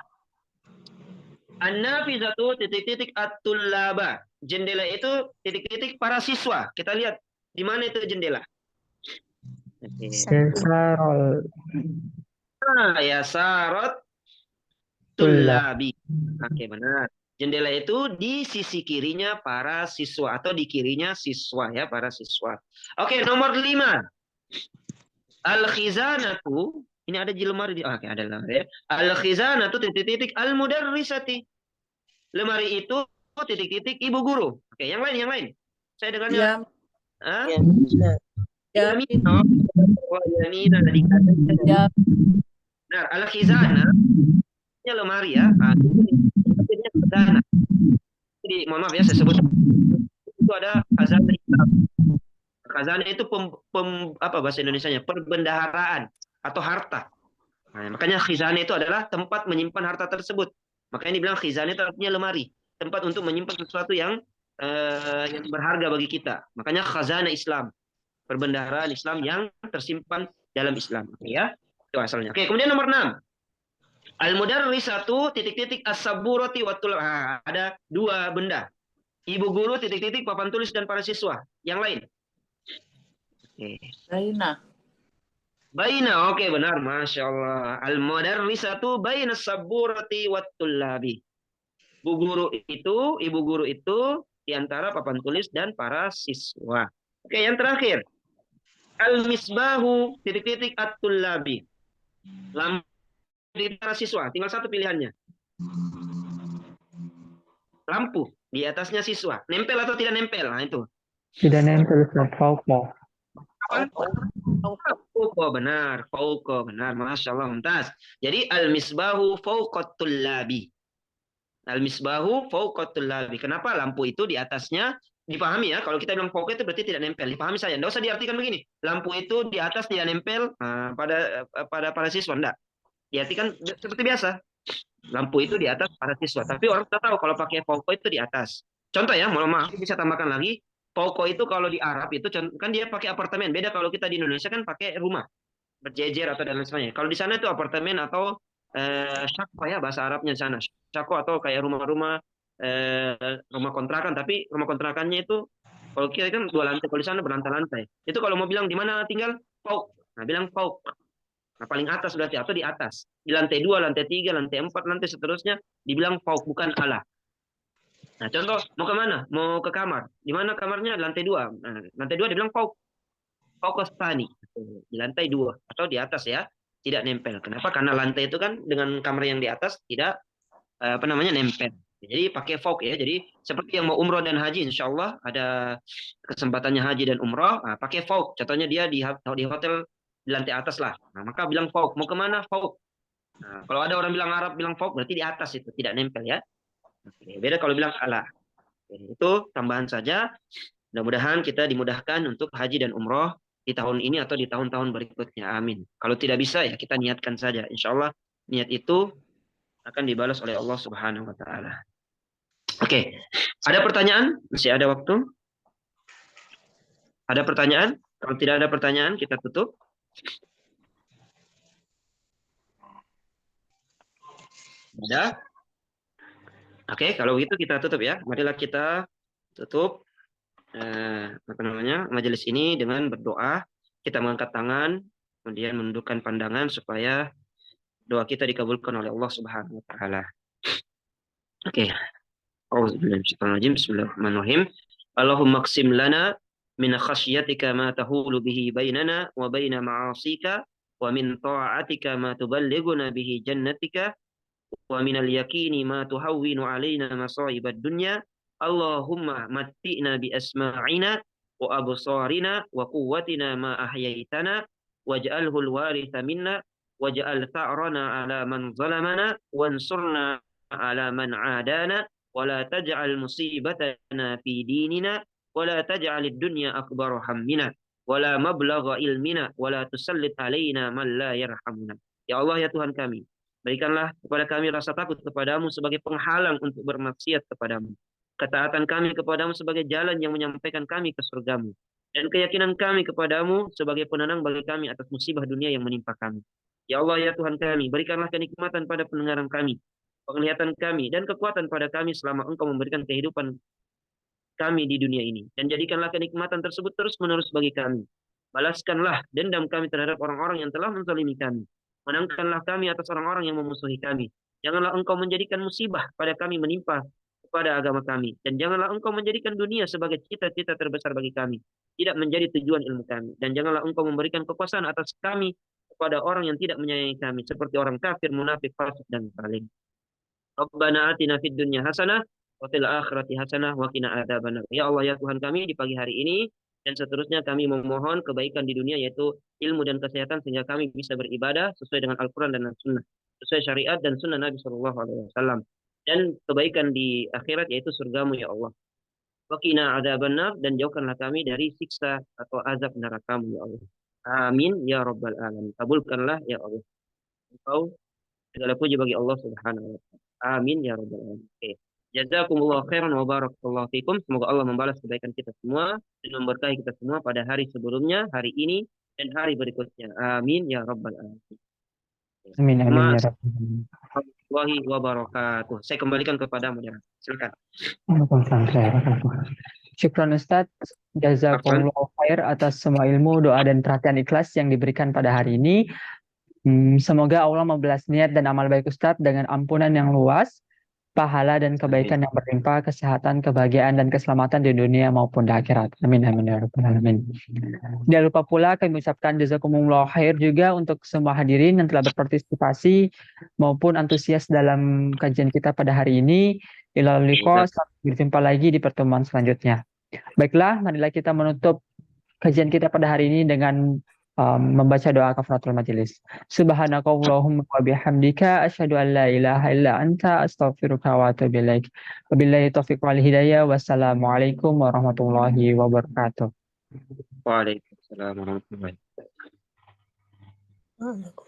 An-nafizatu titik-titik at-tullaba. Jendela itu titik-titik para siswa. Kita lihat di mana itu jendela. Oke. Yasarol Yasarot tullabi. Oke, benar. Jendela itu di sisi kirinya para siswa atau di kirinya siswa ya, para siswa. Oke, nomor 5. Al-khizanatu, ini ada di lemari oke, ada lemari ya. Al-khizanatu titik-titik al-mudarrisati. Lemari itu titik-titik ibu guru. Oke, yang lain. Saya dengarnya. Yamina. Yamina dikatakan. Benar, al-khizanah ini lemari ya. Ini khazanah. Jadi mohon maaf ya saya sebut itu ada khazanah Islam. Khazanah itu apa bahasa Indonesianya? Perbendaharaan atau harta. Nah, makanya khizanah itu adalah tempat menyimpan harta tersebut. Makanya dibilang khizanah itu artinya lemari, tempat untuk menyimpan sesuatu yang berharga bagi kita. Makanya khazanah Islam, perbendaharaan Islam yang tersimpan dalam Islam. Ya, itu asalnya. Oke, kemudian nomor 6. Al-mudarrisatu titik-titik as-sabburati watul. Ada 2 benda. Ibu guru titik-titik papan tulis dan para siswa. Yang lain. Baina, oke benar, Masya Allah. Al-mudarrisatu baina as-sabburati wat-tullabi. Ibu guru itu di antara papan tulis dan para siswa. Oke, yang terakhir. Al-misbahu titik-titik at-tullabi. Lampu di para siswa, tinggal 1 pilihannya. Lampu di atasnya siswa. Nempel atau tidak nempel? Nah, itu. Tidak nempel, fauqoh. Fauqoh, benar. Fauqoh, benar. Masya Allah, mumtaz. Jadi al-misbahu fauqat tullabi. Al-misbahu fauqat tullabi. Kenapa lampu itu di atasnya? Dipahami ya, kalau kita bilang fauqoh itu berarti tidak nempel. Dipahami saya. Nggak usah diartikan begini. Lampu itu di atas tidak nempel pada para siswa. Enggak. Diartikan seperti biasa. Lampu itu di atas para siswa. Tapi orang tidak tahu kalau pakai fauqoh itu di atas. Contoh ya, mohon maaf, bisa tambahkan lagi. Fauqoh itu kalau di Arab itu kan dia pakai apartemen. Beda kalau kita di Indonesia kan pakai rumah berjejer atau dan lain sebagainya. Kalau di sana itu apartemen atau syaqqa ya bahasa Arabnya di sana. Syaqqa atau kayak rumah-rumah rumah kontrakan, tapi rumah kontrakannya itu kalau kita kan 2 lantai, kalau di sana berlantai-lantai. Itu kalau mau bilang di mana tinggal fauq. Nah, bilang fauq. Nah, paling atas berarti atau di atas. Di lantai 2, lantai 3, lantai 4, lantai seterusnya dibilang fauk, bukan ala. Nah, contoh mau ke mana? Mau ke kamar. Di mana kamarnya? Lantai 2. Nah, lantai 2 dibilang fauk. Faukostani. Di lantai 2 atau di atas ya. Tidak nempel. Kenapa? Karena lantai itu kan dengan kamar yang di atas tidak nempel. Jadi pakai fauk ya. Jadi seperti yang mau umroh dan haji, insya Allah ada kesempatannya haji dan umroh, nah, pakai fauk. Contohnya dia di hotel di lantai atas lah. Nah, maka bilang fauk. Mau kemana? Fauk. Nah, kalau ada orang bilang Arab bilang fauk berarti di atas itu tidak nempel ya. Oke, beda kalau bilang ala. Oke, itu tambahan saja. Mudah-mudahan kita dimudahkan untuk haji dan umroh di tahun ini atau di tahun-tahun berikutnya. Amin. Kalau tidak bisa ya kita niatkan saja. Insya Allah niat itu akan dibalas oleh Allah Subhanahu wa taala. Oke. Ada pertanyaan? Masih ada waktu? Ada pertanyaan? Kalau tidak ada pertanyaan, kita tutup. Ada? Oke, kalau begitu kita tutup ya. Marilah kita tutup majelis ini dengan berdoa. Kita mengangkat tangan, kemudian menundukkan pandangan supaya doa kita dikabulkan oleh Allah Subhanahu wa taala. Oke. Bismillahirrahmanirrahim. Allahumma qsim lana min khasyatika ma tahulu bihi bainana wa baina ma'asika wa min ta'atika ma tuballighuna bihi jannatika wa minal yaqini ma tuhawwinu alaina masa'ibad dunya. Allahumma matti'na bi asma'ina wa absarina wa quwwatina ma ahyaitana waj'alhu al-waritha minna waj'al tha'rana ala man zalamana wansurna ala man 'adana wa la taj'al musibatana fi dinina wa la taj'al ad-dunya akbar hammina wa la mablagha ilmina wa la tusallit alaina man la yarhamuna. Ya Allah ya Tuhan kami, berikanlah kepada kami rasa takut kepadamu sebagai penghalang untuk bermaksiat kepadamu. Ketaatan kami kepadamu sebagai jalan yang menyampaikan kami ke surgamu. Dan keyakinan kami kepadamu sebagai penenang bagi kami atas musibah dunia yang menimpa kami. Ya Allah ya Tuhan kami, berikanlah kenikmatan pada pendengaran kami, penglihatan kami, dan kekuatan pada kami selama Engkau memberikan kehidupan kami di dunia ini. Dan jadikanlah kenikmatan tersebut terus-menerus bagi kami. Balaskanlah dendam kami terhadap orang-orang yang telah menzalimi kami. Menangkanlah kami atas orang-orang yang memusuhi kami. Janganlah Engkau menjadikan musibah pada kami menimpa kepada agama kami. Dan janganlah Engkau menjadikan dunia sebagai cita-cita terbesar bagi kami, tidak menjadi tujuan ilmu kami. Dan janganlah Engkau memberikan kekuasaan atas kami kepada orang yang tidak menyayangi kami, seperti orang kafir, munafik, fasik, dan zalim. Rabbana atina fid dunya hasanah wa fil akhirati hasanah wa qina adzabannar. Ya Allah ya Tuhan kami, di pagi hari ini dan seterusnya kami memohon kebaikan di dunia, yaitu ilmu dan kesehatan, sehingga kami bisa beribadah sesuai dengan Al-Quran dan Sunnah, sesuai syariat dan sunnah Nabi Shallallahu Alaihi Wasallam. Dan kebaikan di akhirat yaitu surgamu ya Allah. Wa qina adzabannar, dan jauhkanlah kami dari siksa atau azab neraka-Mu ya Allah. Amin ya rabbal alamin. Kabulkanlah ya Allah. Engkau segala puji bagi Allah Subhanahu wa taala. Amin ya rabbal alamin. Oke. Jazakumullah khairan wa barakallahu fikum. Semoga Allah membalas kebaikan kita semua dan memberkahi kita semua pada hari sebelumnya, hari ini, dan hari berikutnya. Amin ya rabbal alamin. Amin, amin ya Assalamualaikum Rabbi. warahmatullahi wabarakatuh. Saya kembalikan kepada moderator. Silakan. Syukran Ustaz, jazakumullah khair atas semua ilmu, doa, dan perhatian ikhlas yang diberikan pada hari ini. Semoga Allah membalas niat dan amal baik Ustaz dengan ampunan yang luas, pahala dan kebaikan yang berlimpah, kesehatan, kebahagiaan, dan keselamatan di dunia maupun di akhirat. Amin, amin ya rabbal alamin. Jangan lupa pula kami ucapkan jazakumullah khair juga untuk semua hadirin yang telah berpartisipasi maupun antusias dalam kajian kita pada hari ini. Ilal liqa, sampai berjumpa lagi di pertemuan selanjutnya. Baiklah, marilah kita menutup kajian kita pada hari ini dengan membaca doa kafaratul majelis. Subhanakallahumma wa bihamdika asyhadu an la ilaha illa anta astaghfiruka wa atubu ilaik. Wabillahi taufiq wal hidayah. Wassalamualaikum warahmatullahi wabarakatuh. Waalaikumsalam warahmatullahi wabarakatuh.